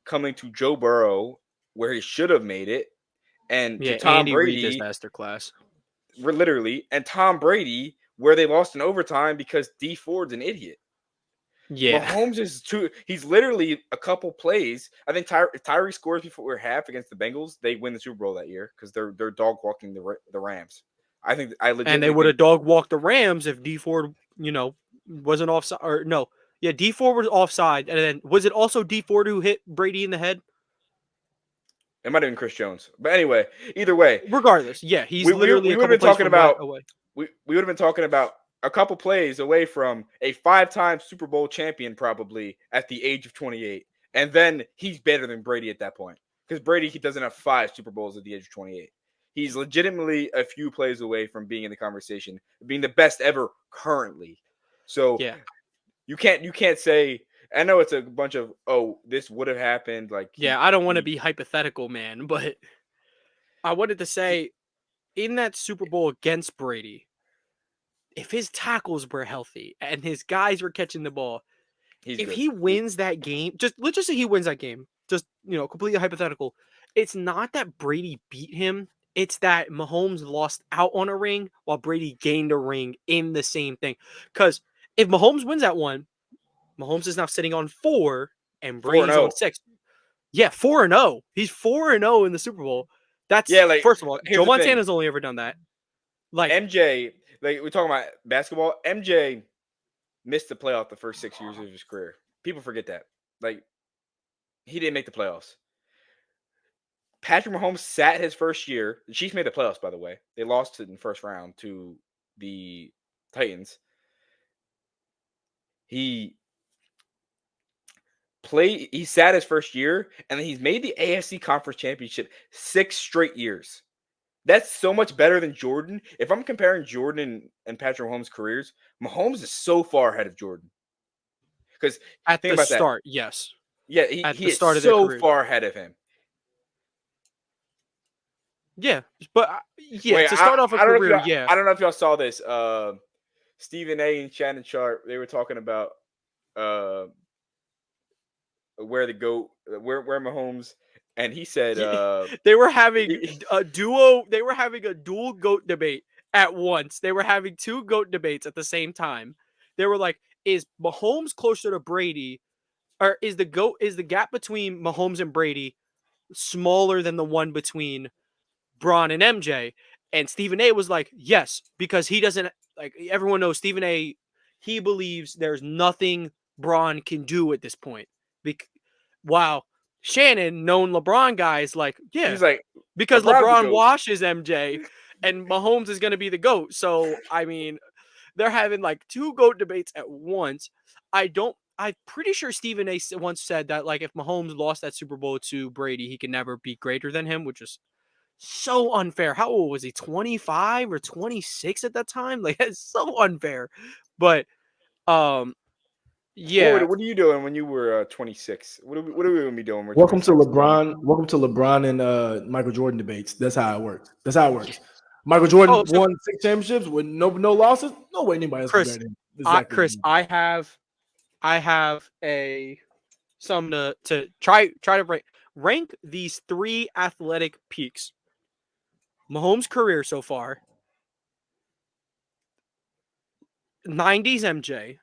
coming to Joe Burrow, where he should have made it, and to Tom Andy Brady, Reid masterclass. Literally, and Tom Brady, where they lost in overtime because D Ford's an idiot. Yeah, Mahomes is he's literally a couple plays. I think if Tyree scores before half against the Bengals, they win the Super Bowl that year because they're dog walking the Rams. And they would have dog walked the Rams if D Ford, wasn't offside, or no. Yeah, D Ford was offside, and then was it also D Ford who hit Brady in the head? It might have been Chris Jones, but anyway, either way, regardless, yeah, he's we literally would have been talking about away. We would have been talking about a couple plays away from a 5-time Super Bowl champion, probably at the age of 28, and then he's better than Brady at that point because Brady he doesn't have 5 Super Bowls at the age of 28. He's legitimately a few plays away from being in the conversation, being the best ever currently. So yeah. You can't say, I know it's a bunch of, oh, this would have happened. Like, yeah, I don't want to be hypothetical, man, but I wanted to say in that Super Bowl against Brady, if his tackles were healthy and his guys were catching the ball, he wins that game, let's just say he wins that game, just, completely hypothetical. It's not that Brady beat him. It's that Mahomes lost out on a ring while Brady gained a ring in the same thing. Because if Mahomes wins that one, Mahomes is now sitting on 4 and Brady's on 6. Yeah, 4-0. He's 4-0 in the Super Bowl. That's first of all, Joe Montana's only ever done that. Like MJ, like we're talking about basketball. MJ missed the playoff the first 6 years of his career. People forget that. Like he didn't make the playoffs. Patrick Mahomes sat his first year. The Chiefs made the playoffs, by the way. They lost it in the first round to the Titans. He sat his first year, and then he's made the AFC Conference Championship 6 straight years. That's so much better than Jordan. If I'm comparing Jordan and Patrick Mahomes' careers, Mahomes is so far ahead of Jordan. Because At think the about start, that. yes. Yeah, At he the is start of their so career. far ahead of him. Yeah, but Wait, to start off a I don't know career, if y'all, I don't know if y'all saw this. Stephen A. and Shannon Sharp, they were talking about where Mahomes, and he said they were having a dual GOAT debate at once. They were having 2 GOAT debates at the same time. They were like, is Mahomes closer to Brady, or is the gap between Mahomes and Brady smaller than the one between Braun and MJ? And Stephen A was like, yes, because he doesn't, like, everyone knows Stephen A, he believes there's nothing Braun can do at this point. Wow. Shannon, known LeBron guy, is like, yeah, he's like, because LeBron's the LeBron GOAT. washes MJ and Mahomes is going to be the GOAT. So, I mean, they're having like 2 GOAT debates at once. I'm pretty sure Stephen A once said that, like, if Mahomes lost that Super Bowl to Brady, he can never be greater than him, which is so unfair. How old was he? 25 or 26 at that time? Like, it's so unfair. But, yeah. What are you doing when you were 26? What are we going to be doing? When we're Welcome to 26? LeBron. Welcome to LeBron and Michael Jordan debates. That's how it works. Michael Jordan Oh, so won 6 championships with no losses. No way anybody else can Chris, better than him. Chris, I have a some to try to rank these 3 athletic peaks. Mahomes' career so far, 90s MJ,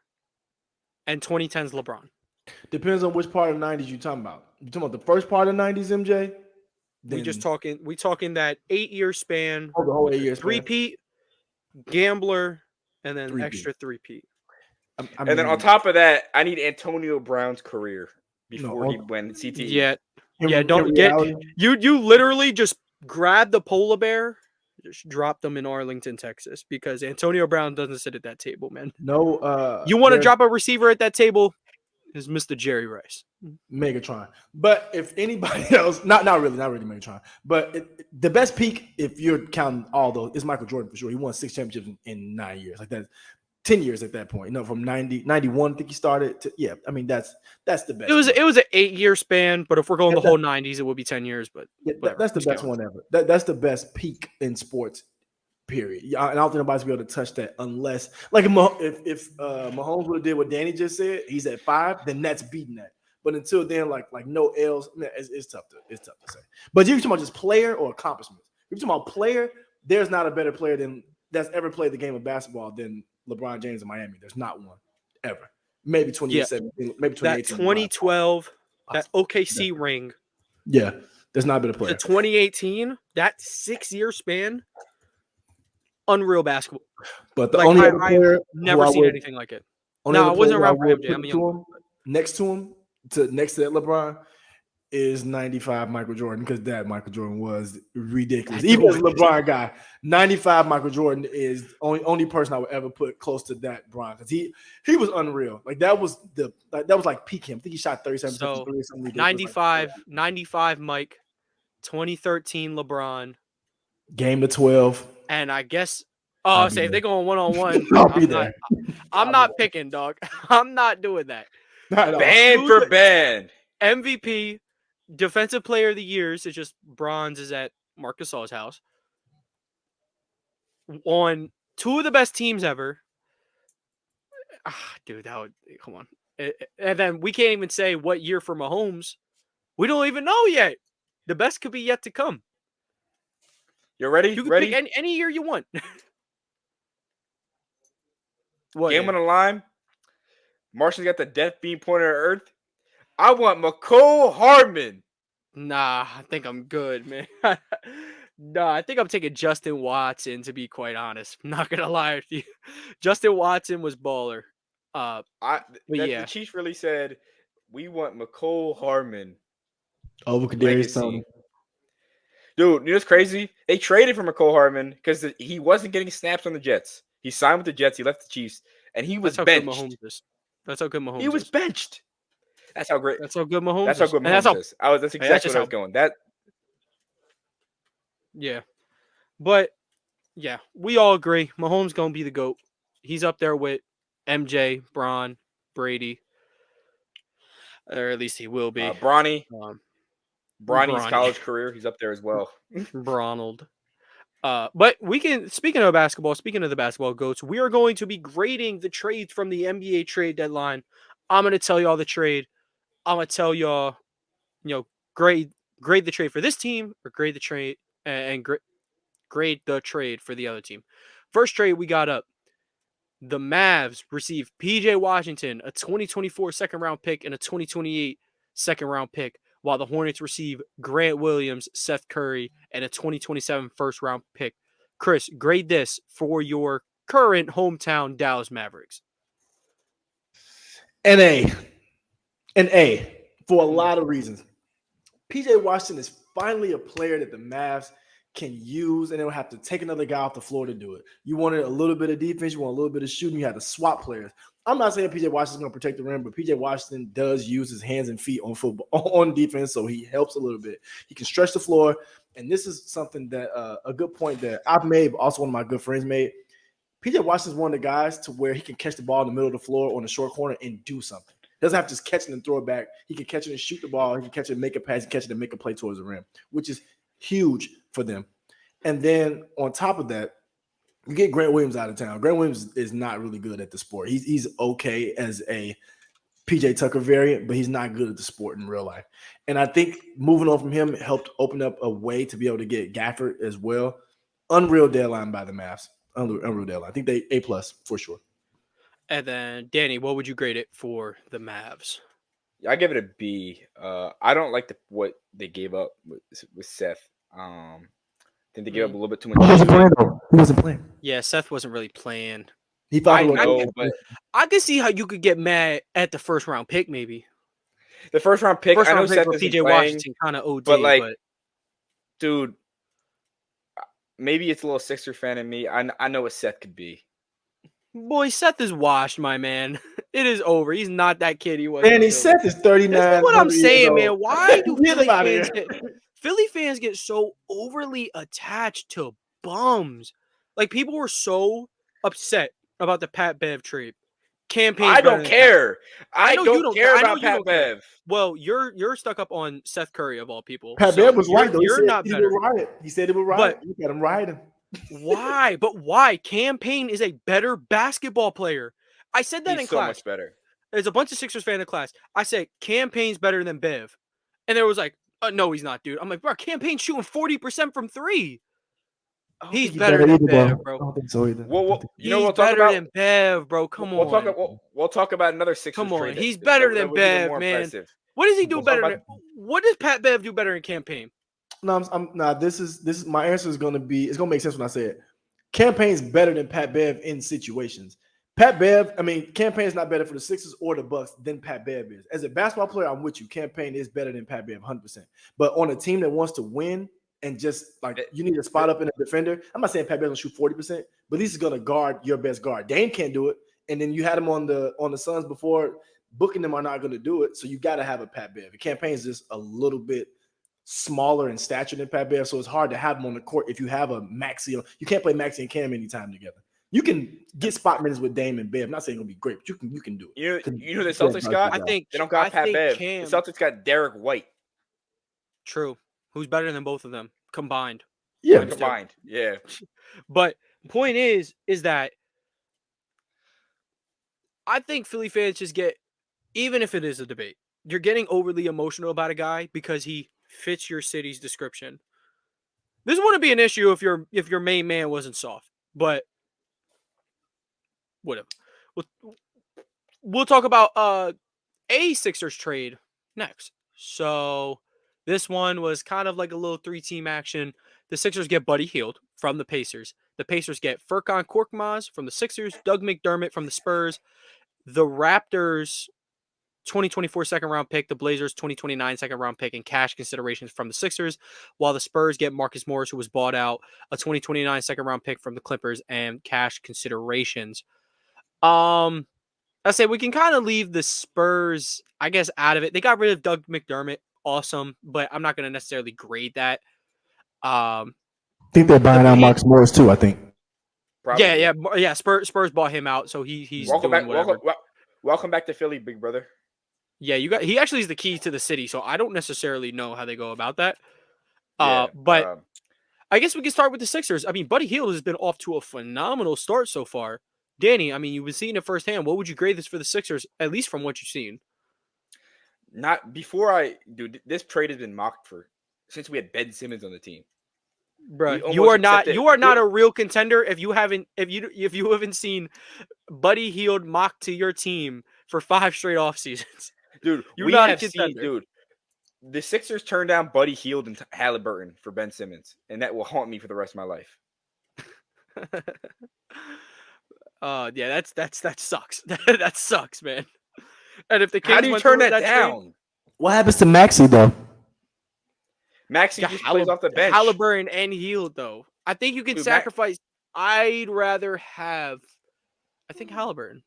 and 2010s LeBron. Depends on which part of the 90s you're talking about. You're talking about the first part of the 90s MJ? We talking that 8-year span, the whole 8 years. three-peat, gambler, and then Three-peat. extra three-peat. And then on top of that, I need Antonio Brown's career before he went CTE. Don't get you literally just grab the polar bear, just drop them in Arlington, Texas, because Antonio Brown doesn't sit at that table, man. No, you want to drop a receiver at that table, is Mr. Jerry Rice. Megatron. But if anybody else, not really Megatron, but the best peak, if you're counting all those, is Michael Jordan for sure. He won 6 championships in 9 years. Like that. 10 years at that point, from 91, I think he started to, I mean, that's the best. It was an 8-year span, but if we're going the whole 90s, it would be 10 years, but that's the best one ever. That's the best peak in sports, period. And I don't think nobody's be able to touch that unless, like, if Mahomes would have did what Danny just said, he's at 5, then that's beating that. But until then, like no L's, it's tough to say. But you're talking about just player or accomplishments. If you're talking about player, there's not a better player that's ever played the game of basketball than LeBron James in Miami. There's not one ever. Maybe 2017, maybe 2018. That 2012, that OKC ring. Yeah, there's not been a player. The 2018, that 6-year span, unreal basketball. But the only other player I've never seen anything like it. No, I wasn't around for MJ. I'm young. Next to that LeBron is 95 Michael Jordan, because that Michael Jordan was ridiculous. Even as a LeBron guy, 95 Michael Jordan is only person I would ever put close to that Bron, because he was unreal. Like that was like peak him. I think he shot 37. So 95 Mike, 2013 LeBron, game to 12. And I guess if they're going one-on-one, I'm not picking, dog. I'm not doing that. Band for band. MVP. Defensive Player of the Years, it's just bronze is at Marc Gasol's house. On 2 of the best teams ever. Dude, come on. And then we can't even say what year for Mahomes. We don't even know yet. The best could be yet to come. You're ready? You can pick any year you want. Game on the line. Martian's got the death beam pointed at Earth. I want McCole Hardman. Nah, I think I'm good, man. No, I think I'm taking Justin Watson, to be quite honest. I'm not gonna lie with you. Justin Watson was baller. But The yeah, Chiefs really said we want McCole Hardman Over Kadarius Toney. legacy. Dude, you know what's crazy? They traded for McCole Hardman because he wasn't getting snaps on the Jets. He signed with the Jets. He left the Chiefs, and he was that's how good benched. Mahomes is. That's how good Mahomes He was is. benched. That's how great. That's how good Mahomes That's how is. good And that's Mahomes how is. That's that's exactly just what I how was going. That yeah. But yeah, we all agree. Mahomes gonna be the GOAT. He's up there with MJ, Braun, Brady. Or at least he will be. Bronny's Um, Bronny. college career, he's up there as well. Bronald. But we can, speaking of the basketball goats, we are going to be grading the trades from the NBA trade deadline. I'm going to tell y'all the trade. I'm going to tell y'all, grade the trade for this team or grade the trade and grade the trade for the other team. First trade we got up. The Mavs receive PJ Washington, a 2024 second round pick, and a 2028 second round pick, while the Hornets receive Grant Williams, Seth Curry, and a 2027 first round pick. Chris, grade this for your current hometown Dallas Mavericks. An A for a lot of reasons. PJ Washington is finally a player that the Mavs can use, and they don't have to take another guy off the floor to do it. You wanted a little bit of defense, you want a little bit of shooting, you had to swap players. I'm not saying PJ Washington's going to protect the rim, but PJ Washington does use his hands and feet on football on defense, so he helps a little bit. He can stretch the floor, and this is something that a good point that I've made, but also one of my good friends made. PJ Washington's one of the guys to where he can catch the ball in the middle of the floor on the short corner and do something. He doesn't have to just catch it and throw it back. He can catch it and shoot the ball. He can catch it and make a pass. He can catch it and make a play towards the rim, which is huge for them. And then on top of that, you get Grant Williams out of town. Grant Williams is not really good at the sport. He's okay as a PJ Tucker variant, but he's not good at the sport in real life. And I think moving on from him helped open up a way to be able to get Gafford as well. Unreal deadline by the Mavs. Unreal deadline. I think they A+ for sure. And then, Danny, what would you grade it for the Mavs? I give it a B. I don't like what they gave up with Seth. I think they gave up a little bit too much. He wasn't playing. Yeah, Seth wasn't really playing. He thought I know, but I could see how you could get mad at the first round pick, maybe. The first round pick, I know Seth for isn't PJ playing, Washington kind of OD, but dude, maybe it's a little Sixer fan in me. I know what Seth could be. Boy, Seth is washed, my man. It is over. He's not that kid he was. And Seth is 39. That's what I'm saying, man. Why do Philly fans get so overly attached to bums? Like, people were so upset about the Pat Bev trade. I don't care. I don't care about Pat Bev. Well, you're stuck up on Seth Curry of all people. Pat Bev was right, though. You're not better. He said it was right. You got him riding. Why? But why? Cam Payne is a better basketball player. I said that in class. So much better. There's a bunch of Sixers fans in class. I said Cam Payne's better than Bev, and there was like, no, he's not, dude. I'm like, bro, Cam Payne's shooting 40% from three. He's better than Bev, bro. I don't think so either. Well, you know what we'll talk about? Than Bev, bro. Come on. We'll talk about another Sixers. Come on, he's better than Bev, man. Impressive. What does he do better? What does Pat Bev do better in Cam Payne? No, this is my answer is going to be. It's going to make sense when I say it. Cam Payne's better than Pat Bev in situations. Cam Payne is not better for the Sixers or the Bucks than Pat Bev is. As a basketball player, I'm with you. Cam Payne is better than Pat Bev, 100%. But on a team that wants to win and just like you need to spot up in a defender, I'm not saying Pat Bev will shoot 40%, but at least he's going to guard your best guard. Dame can't do it, and then you had him on the Suns before. Booking them are not going to do it, so you got to have a Pat Bev. Cam Payne's just a little bit smaller in stature than Pat Bev, so it's hard to have him on the court if you have a Maxey. You can't play Maxey and Cam anytime together. You can get spot minutes with Dame and Bev. I'm not saying it's gonna be great, but you can do it. You know the Celtics got? I think they don't got Pat Bev. The Celtics got Derek White. True. Who's better than both of them combined? Yeah, combined. Yeah. But point is that I think Philly fans just get, even if it is a debate, you're getting overly emotional about a guy because he fits your city's description. This wouldn't be an issue if your main man wasn't soft, but whatever. We'll talk about a Sixers trade next. So this one was kind of like a little 3-team action. The Sixers get Buddy Hield from the Pacers. The Pacers get Furkan Korkmaz from the Sixers, Doug McDermott from the Spurs. The Raptors 2024 second round pick, the Blazers 2029 second round pick, and cash considerations from the Sixers, while the Spurs get Marcus Morris, who was bought out, a 2029 second round pick from the Clippers, and cash considerations. I say we can kind of leave the Spurs, I guess, out of it. They got rid of Doug McDermott, awesome, but I'm not going to necessarily grade that. I think they're buying out Marcus Morris too. I think. Probably. Yeah. Spurs bought him out, so he's welcome doing back. whatever. Welcome back to Philly, big brother. Yeah, he actually is the key to the city, so I don't necessarily know how they go about that. But I guess we can start with the Sixers. I mean, Buddy Hield has been off to a phenomenal start so far. Danny, I mean, you've been seeing it firsthand. What would you grade this for the Sixers, at least from what you've seen? Not before this trade has been mocked since we had Ben Simmons on the team. Bro, you are not a real contender if you haven't seen Buddy Hield mocked to your team for 5 straight off seasons. Dude, the Sixers turned down Buddy Hield and Halliburton for Ben Simmons, and that will haunt me for the rest of my life. Yeah, that sucks. That sucks, man. And if the Kings how do you turn that down? Trade, what happens to Maxey though? Maxey just plays off the bench. Halliburton and Hield though. I think you can sacrifice. I'd rather have. I think Halliburton.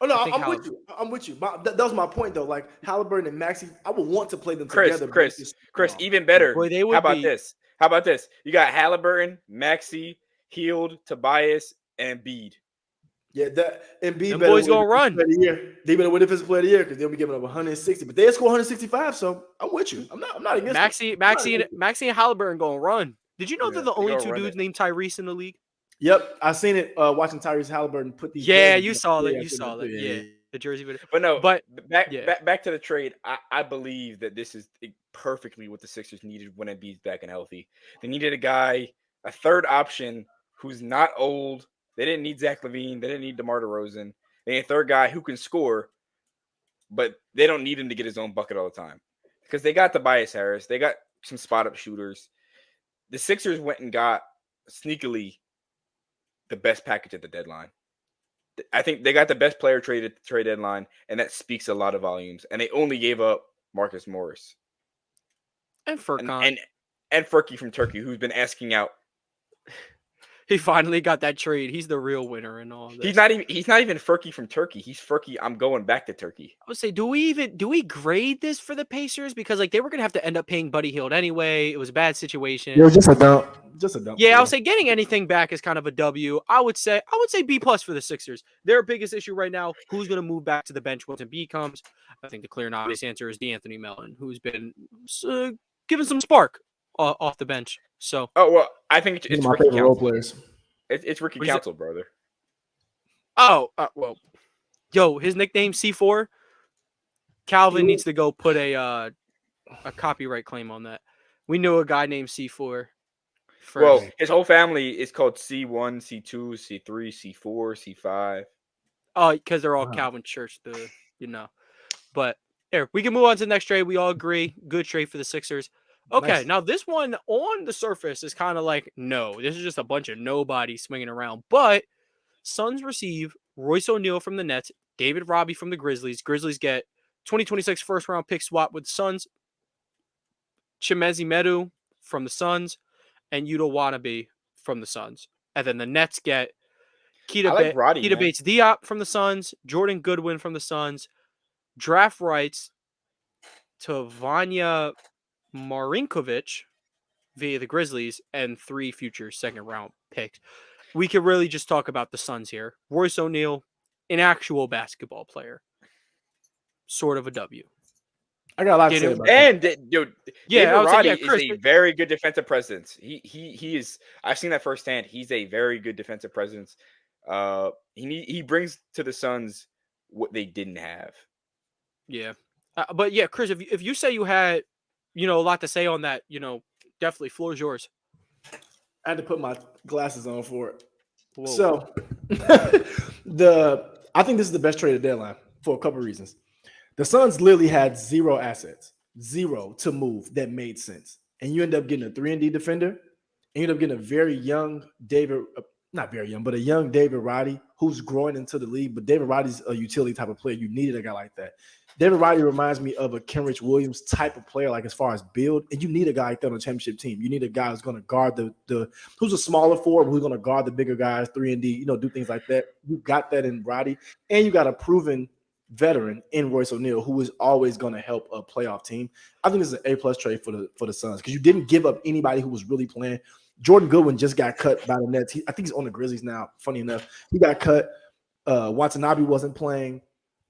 Oh no, I'm with you. That was my point though. Like Halliburton and Maxey, I would want to play them together. Chris, even better. Boy, How about this? You got Halliburton, Maxey, Hield, Tobias, and Embiid. Yeah, that Embiid. Them boys gonna run. They better win defensive player of the year because they'll be giving up 160, but they'll score 165. So I'm with you. I'm not against Maxey and Halliburton gonna run. Did you know they're the only 2 dudes named Tyrese in the league? Yep, I seen it watching Tyrese Halliburton put these. Yeah, you saw that. Yeah, the jersey video. But back to the trade. I believe that this is perfectly what the Sixers needed when Embiid's back and healthy. They needed a third option who's not old. They didn't need Zach LaVine. They didn't need DeMar DeRozan. They need a third guy who can score, but they don't need him to get his own bucket all the time because they got Tobias Harris. They got some spot-up shooters. The Sixers went and got sneakily the best package at the deadline. I think they got the best player trade at the trade deadline, and that speaks a lot of volumes. And they only gave up Marcus Morris and Furkan and Furky from Turkey, who's been asking out. He finally got that trade. He's the real winner in all this. He's not even Furky from Turkey. He's Furky. I'm going back to Turkey. I would say, do we grade this for the Pacers? Because like they were gonna have to end up paying Buddy Hield anyway. It was a bad situation. It was just a dump. Yeah, I would say getting anything back is kind of a W. I would say B+ for the Sixers. Their biggest issue right now: who's gonna move back to the bench once Embiid comes? I think the clear and obvious answer is DeAnthony Melton, who's been given some spark off the bench. So, I think it's my favorite role players. It's Ricky Council, brother. Well, yo, his nickname C4. Calvin needs to go put a copyright claim on that. We knew a guy named C4. Well, his whole family is called C1, C2, C3, C4, C5. Oh, because they're all Calvin Church, But here, we can move on to the next trade. We all agree. Good trade for the Sixers. Okay, nice. Now this one on the surface is kind of like, no, this is just a bunch of nobody swinging around. But Suns receive Royce O'Neal from the Nets, David Robbie from the Grizzlies. Grizzlies get 2026 first-round pick swap with the Suns, Chimezi Medu from the Suns, and Yuta Watanabe from the Suns. And then the Nets get Keita Bates Diop from the Suns, Jordan Goodwin from the Suns, draft rights to Vanya Marinkovic via the Grizzlies, and 3 future second-round picks. We could really just talk about the Suns here. Royce O'Neal, an actual basketball player. Sort of a W. I got a lot to say about that. And, dude, David Roddy Chris, is a very good defensive presence. He is. I've seen that firsthand. He's a very good defensive presence. He brings to the Suns what they didn't have. Yeah. But, yeah, Chris, if you say you had, a lot to say on that, definitely, floor is yours. I had to put my glasses on for it. Whoa. So, I think this is the best trade at deadline for a couple of reasons. The Suns literally had 0 assets, 0 to move that made sense. and you end up getting a 3-and-D defender, and you end up getting a very young David, not very young, but a young David Roddy who's growing into the league. But David Roddy's a utility type of player. You needed a guy like that. David Roddy reminds me of a Kenrich Williams type of player, like as far as build. And you need a guy like that on a championship team. You need a guy who's going to guard who's a smaller forward, who's going to guard the bigger guys, 3-and-D, do things like that. You got that in Roddy, and you got a proven veteran in Royce O'Neal, who is always going to help a playoff team. I think this is an A+ trade for the Suns because you didn't give up anybody who was really playing. Jordan Goodwin just got cut by the Nets. I think he's on the Grizzlies now. Funny enough, he got cut. Watanabe wasn't playing.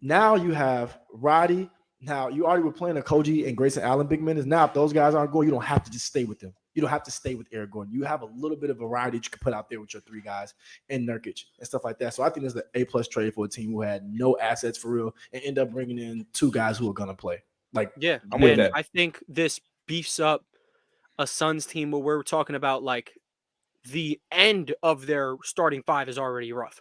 Now you have Roddy. Now you already were playing a Koji and Grayson Allen big minutes. Now if those guys aren't going, you don't have to just stay with them. You don't have to stay with Eric Gordon. You have a little bit of variety that you can put out there with your 3 guys and Nurkic and stuff like that. So I think this is an A+ trade for a team who had no assets for real and end up bringing in 2 guys who are going to play. I'm with that. I think this beefs up a Suns team where we're talking about like the end of their starting 5 is already rough.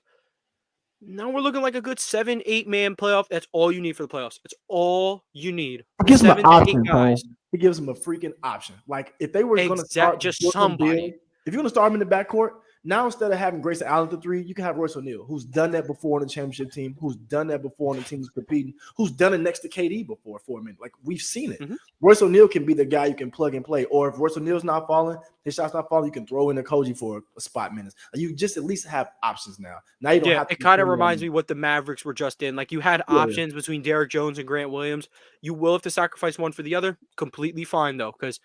Now we're looking like a good 7-8 man playoff. That's all you need for the playoffs. It's all you need. It gives them an option, guys. It gives them a freaking option. Like if they were going to start just somebody, if you're going to start them in the backcourt, now instead of having Grayson Allen at the 3, you can have Royce O'Neal, who's done that before on the championship team, who's done that before on the team who's competing, who's done it next to KD before for a minute. Like we've seen it. Royce O'Neal can be the guy you can plug and play. Or if Royce O'Neal's not falling, his shot's not falling, you can throw in a Koji for a spot minutes. You just at least have options now. Now you don't have to. It kind of reminds me what the Mavericks were just in. Like you had options between Derrick Jones and Grant Williams. You will have to sacrifice one for the other. Completely fine though, because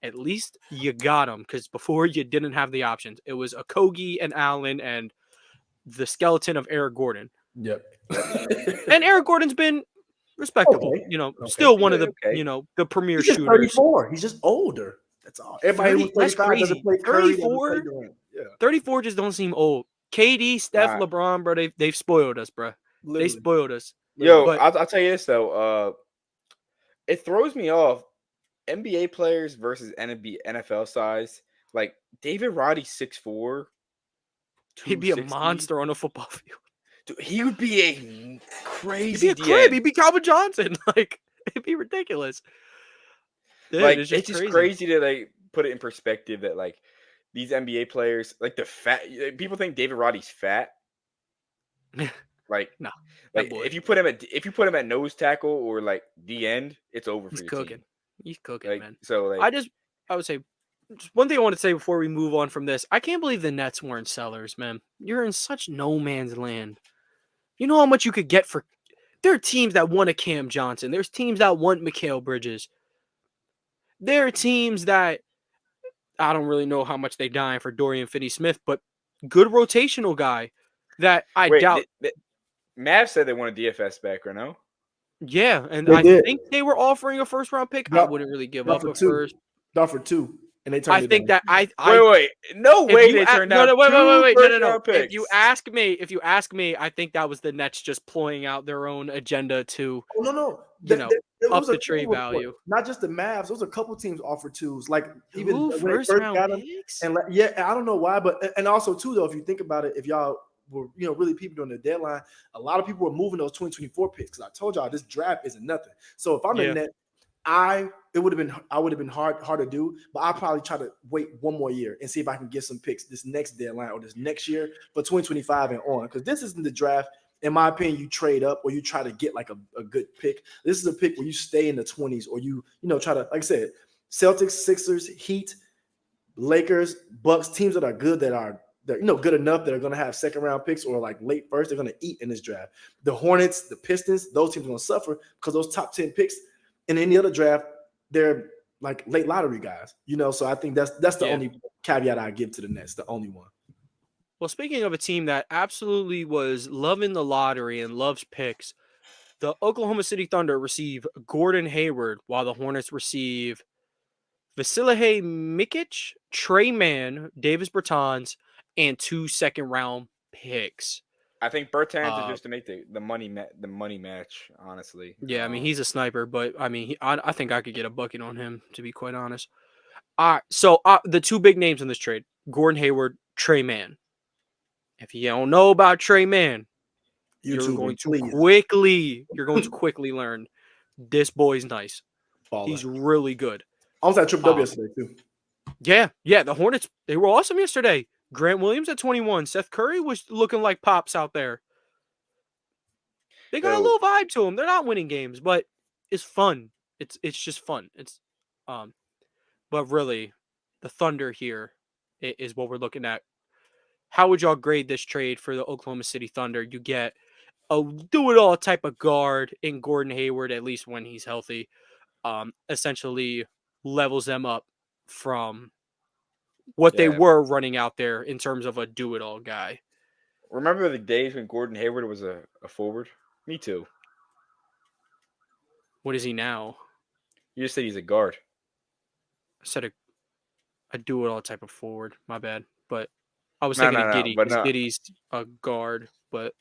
at least you got them, because before you didn't have the options. It was a Kogi and Allen and the skeleton of Eric Gordon. Yep. And Eric Gordon's been respectable. Still one of the the premier shooters. 34. He's just older. That's all. Everybody that's crazy. 34. 34 just don't seem old. KD, Steph, LeBron, bro, they've spoiled us, bro. Literally. They spoiled us. I'll tell you this though. It throws me off. NBA players versus NFL size. Like David Roddy 6'4". He'd be a monster on a football field. Dude, he would be a crazy. He'd be a crib. He'd be Calvin Johnson. Like it'd be ridiculous. Dude, like it's just crazy to like put it in perspective that like these NBA players, like the fat people think David Roddy's fat. Like no, like if you put him at nose tackle or like the end, it's over for your cooking. team. He's cooking, like, man. So like I would say just one thing I want to say before we move on from this. I can't believe the Nets weren't sellers, man. You're in such no man's land. You know how much you could get for. There are teams that want a Cam Johnson. There's teams that want Mikal Bridges. There are teams that I don't really know how much they dying for Dorian Finney-Smith, but good rotational guy that I doubt. Mavs said they want a DFS back, or no? Yeah, and I think they were offering a first-round pick. I wouldn't really give up a first. For 2, and they turned I think down. that wait, no way they turned down. Wait, no. Picks. If you ask me, I think that was the Nets just ploying out their own agenda to. No. Up the trade value. Not just the Mavs. There was a couple teams offered 2s. Like even when they first first-round got them, picks? and I don't know why, but and also too though, if you think about it, if y'all were really people during the deadline, a lot of people were moving those 2024 picks because I told y'all this draft isn't nothing. So if I'm in that, I would have been hard to do, but I'll probably try to wait one more year and see if I can get some picks this next deadline or this next year for 2025 and on. Because this isn't the draft, in my opinion, you trade up or you try to get like a good pick. This is a pick where you stay in the 20s or you try to, like I said, Celtics, Sixers, Heat, Lakers, Bucks, teams that are good that are good enough that are going to have second round picks or like late first, they're going to eat in this draft. The Hornets, the Pistons, those teams are going to suffer because those top 10 picks in any other draft, they're like late lottery guys, So I think that's the only caveat I give to the Nets, the only one. Well, speaking of a team that absolutely was loving the lottery and loves picks, the Oklahoma City Thunder receive Gordon Hayward while the Hornets receive Vasilije Mikic, Trey Mann, Davis Bertans, and 2 second-round picks. I think Bertans is just to make the money match, honestly. Yeah, I mean, he's a sniper, but I mean, I think I could get a bucket on him, to be quite honest. All right, so the 2 big names in this trade, Gordon Hayward, Trey Mann. If you don't know about Trey Mann, you're going to quickly learn this boy's nice. He's really good. almost had a triple W yesterday too. Yeah. The Hornets, they were awesome yesterday. Grant Williams at 21. Seth Curry was looking like pops out there. They got a little vibe to them. They're not winning games, but it's fun. It's just fun. But really, the Thunder here is what we're looking at. How would y'all grade this trade for the Oklahoma City Thunder? You get a do-it-all type of guard in Gordon Hayward, at least when he's healthy. Essentially levels them up from what they were running out there in terms of a do-it-all guy. Remember the days when Gordon Hayward was a forward? Me too. What is he now? You just said he's a guard. I said a do-it-all type of forward. My bad. But I was thinking of Giddey because Giddey's a guard. But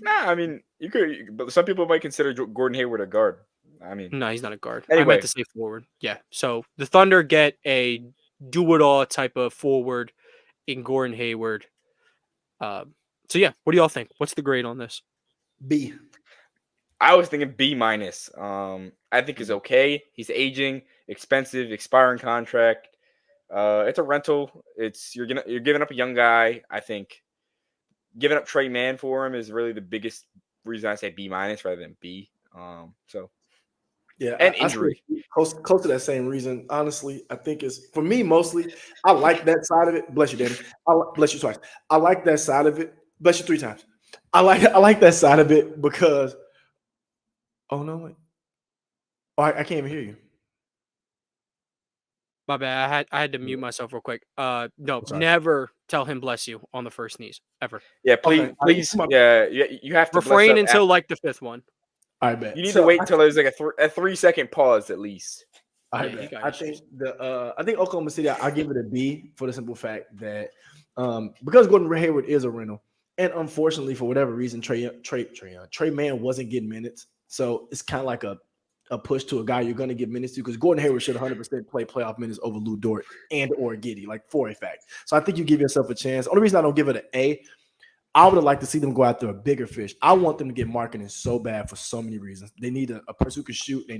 I mean, you could. But some people might consider Gordon Hayward a guard. I mean, no, he's not a guard. Anyway. I meant to say forward. Yeah. So the Thunder get a do-it-all type of forward in Gordon Hayward. So yeah, what do y'all think? What's the grade on this? B. I was thinking B minus. I think is okay. He's aging, expensive, expiring contract. It's a rental. You're giving up a young guy. I think giving up Trey Mann for him is really the biggest reason I say B minus rather than B. So yeah, and injury. Close to that same reason. Honestly, I think it's for me mostly. I like that side of it. Bless you, Danny. Bless you twice. I like that side of it. Bless you 3 times. I like that side of it because. Oh no! Wait. Oh, I can't even hear you. My bad. I had to mute myself real quick. No, never tell him bless you on the first sneeze ever. Yeah, please. Yeah, you have to refrain until like the 5th one. I bet you need to wait until there's like a 3-second pause at least. I think I think Oklahoma City. I give it a B for the simple fact that because Gordon Hayward is a rental, and unfortunately for whatever reason, Trey Mann wasn't getting minutes, so it's kind of like a push to a guy you're going to give minutes to because Gordon Hayward should 100% play playoff minutes over Lou Dort and or Giddey, like for a fact. So I think you give yourself a chance. Only reason I don't give it an A, I would have liked to see them go after a bigger fish. I want them to get marketing so bad for so many reasons. They need a person who can shoot. They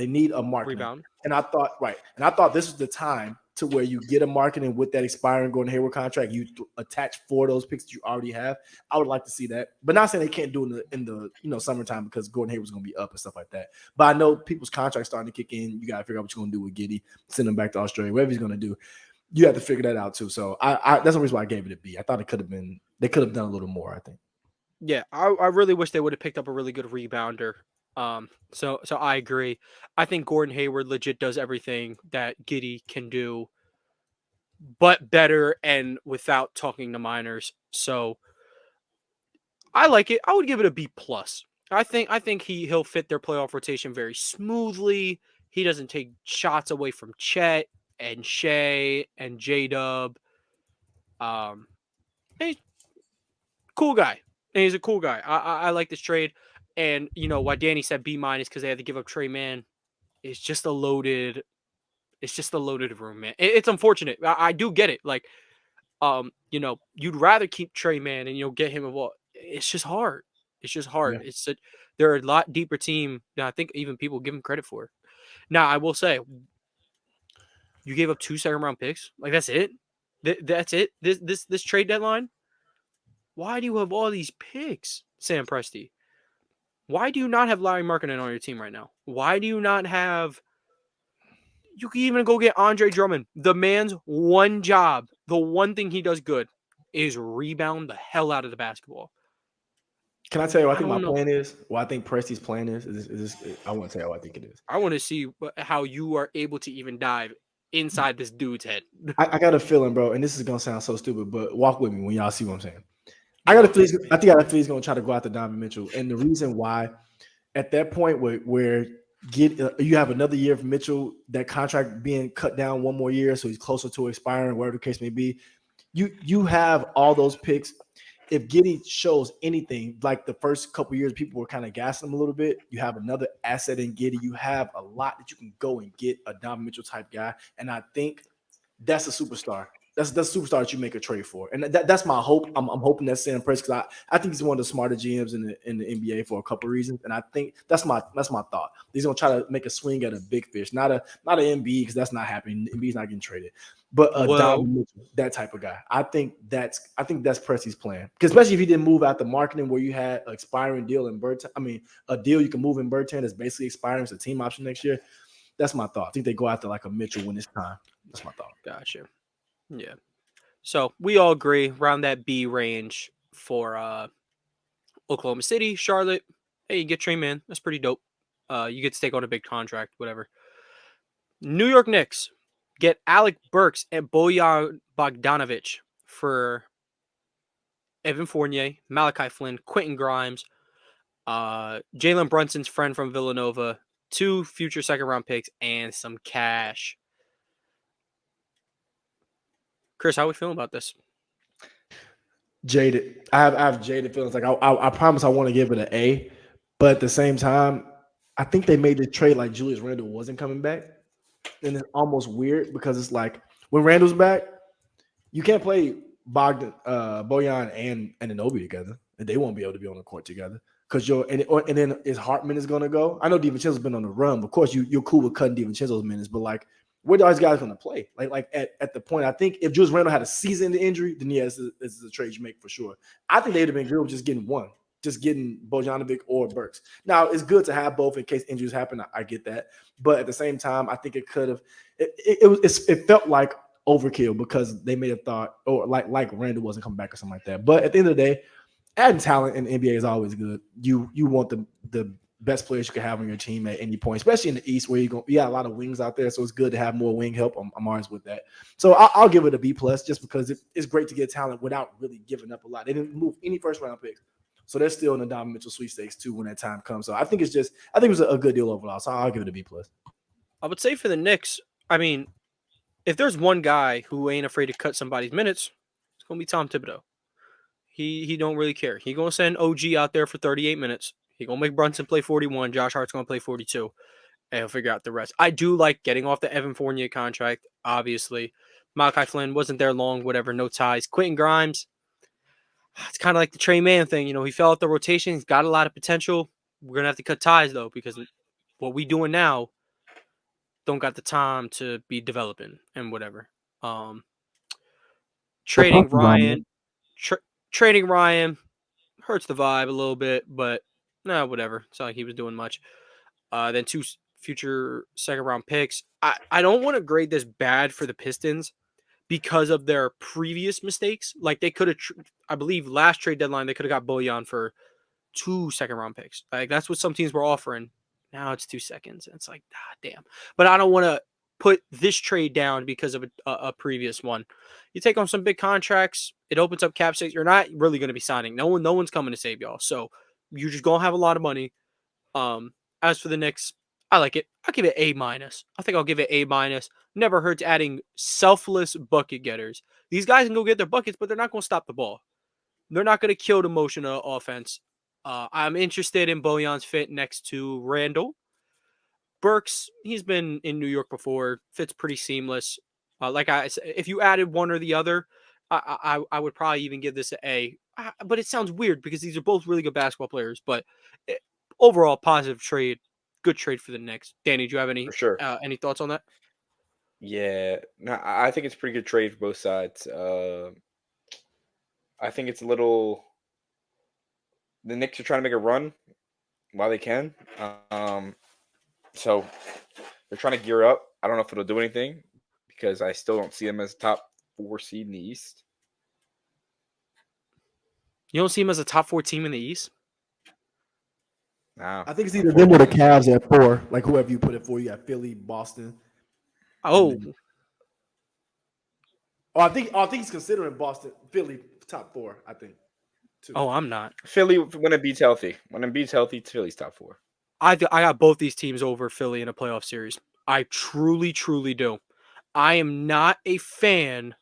need a marketing. Rebound. And I thought this was the time to where you get a marketing with that expiring Gordon Hayward contract. You attach 4 of those picks that you already have. I would like to see that, but not saying they can't do it in the summertime because Gordon Hayward's going to be up and stuff like that. But I know people's contracts starting to kick in. You got to figure out what you're going to do with Giddey, send him back to Australia, whatever he's going to do. You have to figure that out too. So that's the reason why I gave it a B. I thought they could have done a little more, I think. Yeah, I really wish they would have picked up a really good rebounder. So I agree. I think Gordon Hayward legit does everything that Giddey can do, but better and without talking to minors. So I like it. I would give it a B plus. I think he'll fit their playoff rotation very smoothly. He doesn't take shots away from Chet and Shea and J-Dub. He's cool guy. And he's a cool guy. I like this trade. And, why Danny said B minus because they had to give up Trey Mann. It's just a loaded room, man. It's unfortunate. I do get it. Like, you'd rather keep Trey Mann and get him a ball. It's just hard. Yeah. They're a lot deeper team than I think even people give them credit for. Now, I will say, you gave up 2 second-round picks. Like, that's it. That's it. This trade deadline. Why do you have all these picks, Sam Presti? Why do you not have Larry Markkinen on your team right now? Why do you not have? You can even go get Andre Drummond. The man's one job, the one thing he does good, is rebound the hell out of the basketball. Can I tell you what I think my plan is? What I think Presti's plan is this? I want to tell you what I think it is. I want to see how you are able to even dive inside this dude's head. I got a feeling, bro, and this is gonna sound so stupid, but walk with me when y'all see what I'm saying. I think he's going to try to go after Donovan Mitchell, and the reason why, at that point where you have another year of Mitchell, that contract being cut down one more year, so he's closer to expiring, whatever the case may be. You have all those picks. If Giddey shows anything, like the first couple years, people were kind of gassing him a little bit. You have another asset in Giddey. You have a lot that you can go and get a Donovan Mitchell type guy, and I think that's a superstar. That's the superstar that you make a trade for, and that's my hope. I'm hoping that's Sam Press because I think he's one of the smarter GMs in the NBA for a couple of reasons, and I think that's my thought. He's gonna try to make a swing at a big fish, not an MB because that's not happening. MB's not getting traded, but a Donovan Mitchell, that type of guy. I think that's Presti's plan, because especially if he didn't move out the marketing where you had an expiring deal in Bertan. I mean, a deal you can move in Bertan that's basically expiring as a team option next year. That's my thought. I think they go after like a Mitchell when it's time. That's my thought. Gotcha. Yeah. So we all agree around that B range for Oklahoma City, Charlotte. Hey, you get Trey Man. That's pretty dope. You get to take on a big contract, whatever. New York Knicks get Alec Burks and Bojan Bogdanovic for Evan Fournier, Malachi Flynn, Quentin Grimes, Jalen Brunson's friend from Villanova, 2 future second-round picks, and some cash. Chris, how are we feeling about this? Jaded. I have jaded feelings. Like I promise I want to give it an A, but at the same time, I think they made the trade like Julius Randle wasn't coming back, and it's almost weird because it's like when Randle's back, you can't play Bojan and Anunoby together, and they won't be able to be on the court together because and then is Hartman is going to go. I know DiVincenzo's been on the run, but of course you're cool with cutting DiVincenzo's minutes, but like, where are these guys going to play? Like at the point, I think if Julius Randle had a season injury, then yes, this is a trade you make for sure. I think they'd have been good with just getting one, just getting Bojanovic or Burks. Now it's good to have both in case injuries happen. I get that, but at the same time, I think it could have. It felt like overkill because they may have thought, or like Randle wasn't coming back or something like that. But at the end of the day, adding talent in the NBA is always good. You want the best players you can have on your team at any point, especially in the East where you got a lot of wings out there. So it's good to have more wing help. I'm always with that. So I'll give it a B+ just because it's great to get talent without really giving up a lot. They didn't move any first round picks. So they're still in the Donovan Mitchell sweepstakes too when that time comes. So I think it was a good deal overall. So I'll give it a B+. I would say for the Knicks, I mean, if there's one guy who ain't afraid to cut somebody's minutes, it's gonna be Tom Thibodeau. He don't really care. He gonna send OG out there for 38 minutes. He gonna make Brunson play 41. Josh Hart's gonna play 42, and he'll figure out the rest. I do like getting off the Evan Fournier contract. Obviously, Malachi Flynn wasn't there long. Whatever, no ties. Quentin Grimes, it's kind of like the Trey Man thing. You know, he fell out the rotation. He's got a lot of potential. We're gonna have to cut ties though because what we doing now don't got the time to be developing and whatever. Trading Ryan. Trading Ryan hurts the vibe a little bit, but no, whatever. It's not like he was doing much. Then 2 future second-round picks. I don't want to grade this bad for the Pistons because of their previous mistakes. Like they could have, I believe, last trade deadline they could have got Bojan for 2 second-round picks. Like that's what some teams were offering. Now it's 2 seconds. It's like, damn. But I don't want to put this trade down because of a previous one. You take on some big contracts, it opens up cap space. You're not really going to be signing. No one's coming to save y'all. So you're just going to have a lot of money. As for the Knicks, I like it. I'll give it A-. I think I'll give it A-. Never hurts adding selfless bucket getters. These guys can go get their buckets, but they're not going to stop the ball. They're not going to kill the motion of offense. I'm interested in Bojan's fit next to Randall. Burks, he's been in New York before, fits pretty seamless. Like I said, if you added one or the other, I would probably even give this an A. But it sounds weird because these are both really good basketball players. But overall, positive trade, good trade for the Knicks. Danny, do you have any any thoughts on that? Yeah, no, I think it's a pretty good trade for both sides. I think it's a little. The Knicks are trying to make a run while they can. So they're trying to gear up. I don't know if it'll do anything because I still don't see them as top 4 seed in the East. You don't see them as a top 4 team in the East? No. I think it's either them or the Cavs at 4. Like whoever you put it for, you got Philly, Boston. Oh. I think he's considering Boston, Philly top 4. I think. Too. Oh, I'm not. Philly when Embiid's healthy. When Embiid's healthy, Philly's top 4. I got both these teams over Philly in a playoff series. I truly, truly do. I am not a fan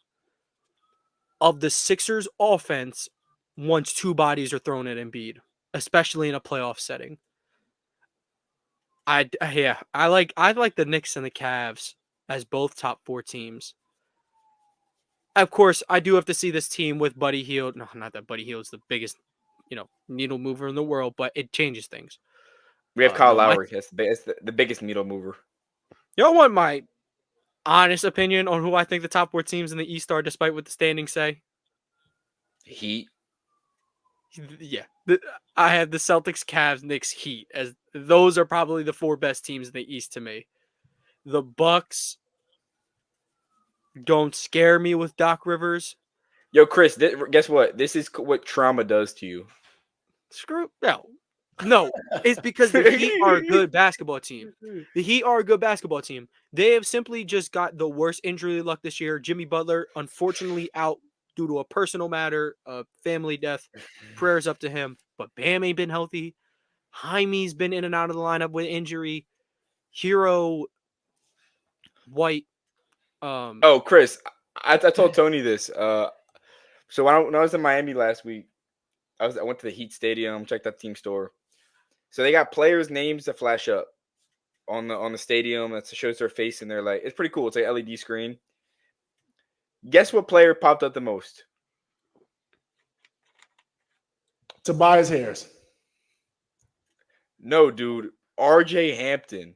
of the Sixers offense once 2 bodies are thrown at Embiid, especially in a playoff setting. I like the Knicks and the Cavs as both top 4 teams. Of course, I do have to see this team with Buddy Hield. No, not that Buddy Hield's the biggest, needle mover in the world, but it changes things. We have Kyle No, Lowry. That's the biggest needle mover. y'all want my honest opinion on who I think the top 4 teams in the East are, despite what the standings say? Heat. Yeah, I have the Celtics, Cavs, Knicks, Heat as those are probably the 4 best teams in the East to me. The Bucks don't scare me with Doc Rivers. Yo, Chris, guess what? This is what trauma does to you. Screw no. It's because the Heat are a good basketball team. The Heat are a good basketball team. They have simply just got the worst injury luck this year. Jimmy Butler, unfortunately, out due to a personal matter, a family death. Prayers up to him. But Bam ain't been healthy. Jaime's been in and out of the lineup with injury. Hero White. Oh, Chris, I told Tony this. So when I was in Miami last week, I went to the Heat Stadium, checked out team store. So they got players' names that flash up on the stadium. That shows their face, and they're like, it's pretty cool. It's like LED screen. Guess what player popped up the most? Tobias Harris. No, dude. RJ Hampton.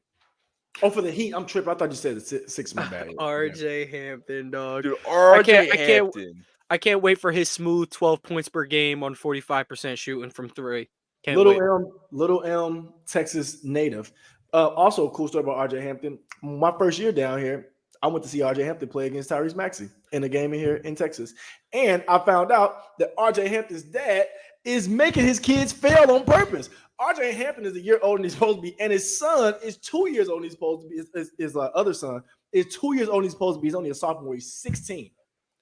Oh, for the Heat, I'm tripping. I thought you said the Six-man bag. RJ Hampton, dog. Dude, RJ Hampton. I can't wait for his smooth 12 points per game on 45% shooting from 3. Little Elm, Texas native. Also, a cool story about RJ Hampton. My first year down here, I went to see RJ Hampton play against Tyrese Maxey in a game here in Texas. And I found out that RJ Hampton's dad is making his kids fail on purpose. RJ Hampton is a year older than he's supposed to be, and his son is 2 years older than he's supposed to be. His other son is 2 years older than he's supposed to be. He's only a sophomore. He's 16.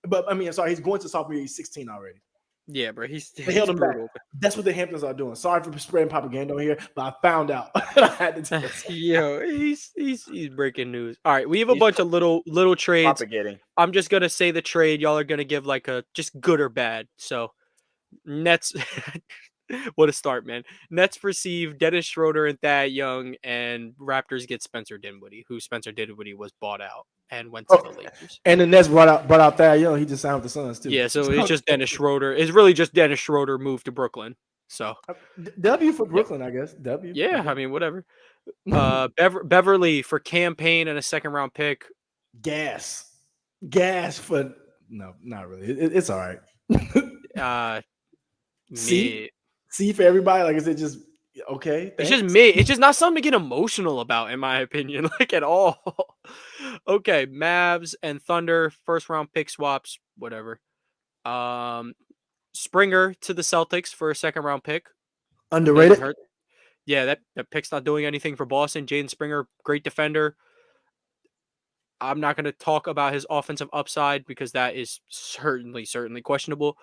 But I mean, I'm sorry, he's going to sophomore year. He's 16 already. Yeah, bro. They held him brutal. back. That's what the Hamptons are doing. Sorry for spreading propaganda on here, but I found out. I had to tell you. Yo, he's breaking news. All right, we have a bunch of little trades. Propagating. I'm just gonna say the trade. Y'all are gonna give like a just good or bad. So Nets. What a start, man. Nets receive Dennis Schroeder and Thad Young, and Raptors get Spencer Dinwiddie, who Spencer Dinwiddie was bought out and went to the Lakers. And the Nets brought out Thad Young. He just signed with the Suns too. Yeah, so it's just Dennis Schroeder. It's really just Dennis Schroeder moved to Brooklyn. So W for Brooklyn, I guess. W. Yeah, I mean whatever. Beverly for campaign and a 2nd-round pick. Gas for no, not really. It's all right. See for everybody. Like, is it just okay? Thanks. It's just me. It's just not something to get emotional about, in my opinion, like at all. Okay, Mavs and Thunder 1st-round pick swaps, whatever. Springer to the Celtics for a 2nd-round pick. Underrated. Yeah, that pick's not doing anything for Boston. Jaden Springer, great defender. I'm not going to talk about his offensive upside because that is certainly questionable.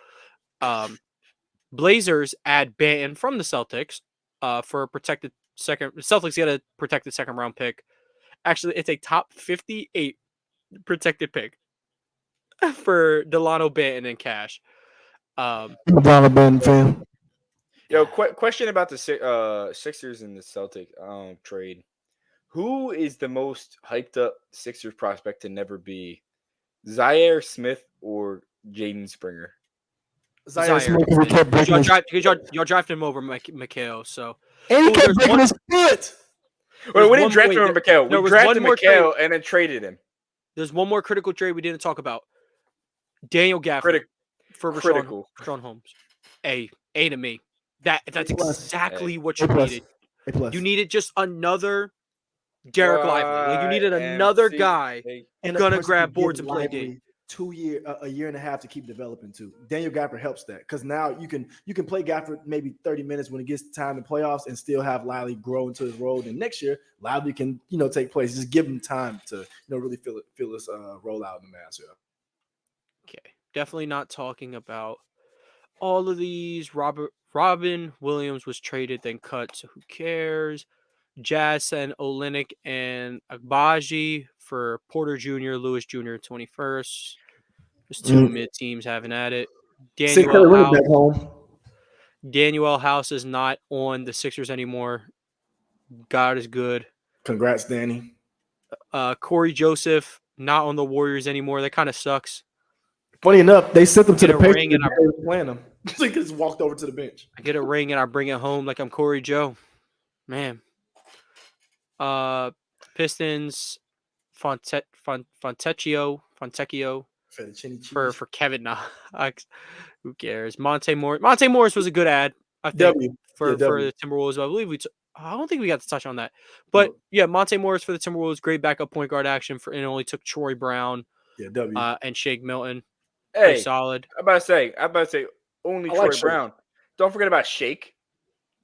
Blazers add Banton from the Celtics for a protected second. Celtics get a protected 2nd-round pick. Actually, it's a top 58 protected pick for Delano Banton and cash. Delano Banton fan. Yo, question about the Sixers and the Celtic trade. Who is the most hyped up Sixers prospect to never be Zaire Smith or Jaden Springer? Zaire Smith. Y'all drafted him over Mikhail, so. And he kept breaking his foot. Wait, we didn't draft him over Mikhail. We drafted Mikhail and then traded him. There's one more critical trade we didn't talk about. Daniel Gafford for Rashawn Holmes. A to me. That's exactly what you needed. You needed just another Derek Lively. Like, you needed another guy gonna grab boards and play D. A year and a half to keep developing too. Daniel Gafford helps that because now you can play Gafford maybe 30 minutes when it gets time in playoffs and still have Lively grow into his role. And next year, Lively can take place. Just give him time to really feel this roll out in the mass. Yeah. Okay, definitely not talking about all of these. Robin Williams was traded then cut, so who cares? Jazz and Olynyk and Agbaji for Porter Jr., Lewis Jr. 21st. There's 2 mid teams having at it. Daniel House is not on the Sixers anymore. God is good. Congrats, Danny. Corey Joseph not on the Warriors anymore. That kind of sucks. Funny enough, they sent them to Get the a ring Patriots and and they were playing them. So he just walked over to the bench. I get a ring and I bring it home like I'm Corey Joe. Man. Pistons, Fontecchio Fettuccine cheese. for Kevin Knox. Who cares? Monte Morris was a good ad, I think, W. for Yeah, W. the Timberwolves. I believe I don't think we got to touch on that. But yeah, Monte Morris for the Timberwolves, great backup point guard action for, and only took Troy Brown Yeah, W. and Shake Milton. Hey, Pretty solid. I'm about to say only I Troy like Shake. Brown. Don't forget about Shake.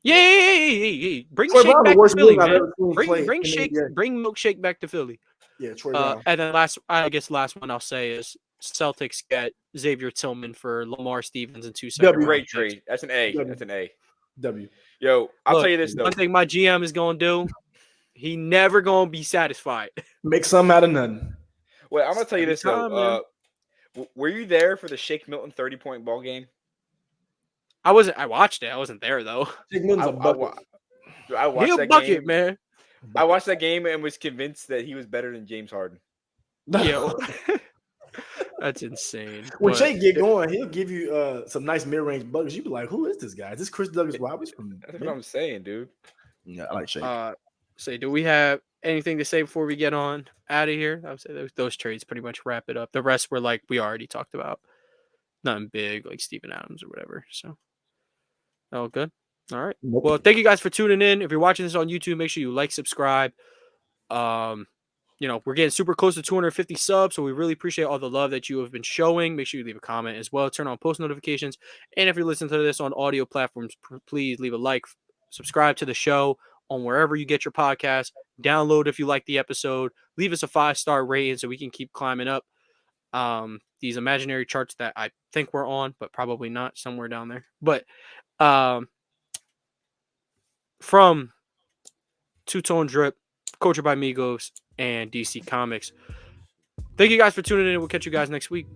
Yeah. Bring Troy Shake Brown, the back to worst Philly, wing I've man. ever seen play Bring in the Shake, NBA. bring Milkshake back to Philly. Yeah, Troy Brown. And then last one I'll say is Celtics get Xavier Tillman for Lamar Stevens and 2 second W. Great round trade. picks. That's an A. W. That's an A. W. Yo, I'll Look, tell you this though. one thing my GM is gonna do, he never gonna be satisfied. Make something out of nothing. Well, I'm gonna tell you Every this time, though. Were you there for the Shake Milton 30-point ball game? I wasn't. I watched it. I wasn't there though. Shake Milton's a bucket. I watched He that a bucket, game, man. I watched that game and was convinced that he was better than James Harden. Yo, that's insane. When But Shake get going, he'll give you some nice mid-range buckets. You'd be like, "Who is this guy? Is this Chris Douglas Roberts from?" That's what I'm saying, dude. Yeah, I like Shake. say, do we have anything to say before we get on out of here? I would say those trades pretty much wrap it up. The rest were like we already talked about. Nothing big like Steven Adams or whatever. So, all good. All right. Nope. Well, thank you guys for tuning in. If you're watching this on YouTube, make sure you like, subscribe. We're getting super close to 250 subs, so we really appreciate all the love that you have been showing. Make sure you leave a comment as well. Turn on post notifications. And if you're listening to this on audio platforms, please leave a like, subscribe to the show on wherever you get your podcast. Download if you like the episode. Leave us a 5-star rating so we can keep climbing up these imaginary charts that I think we're on, but probably not, somewhere down there. But from Two Tone Drip, Culture by Migos, and DC Comics. Thank you guys for tuning in. We'll catch you guys next week.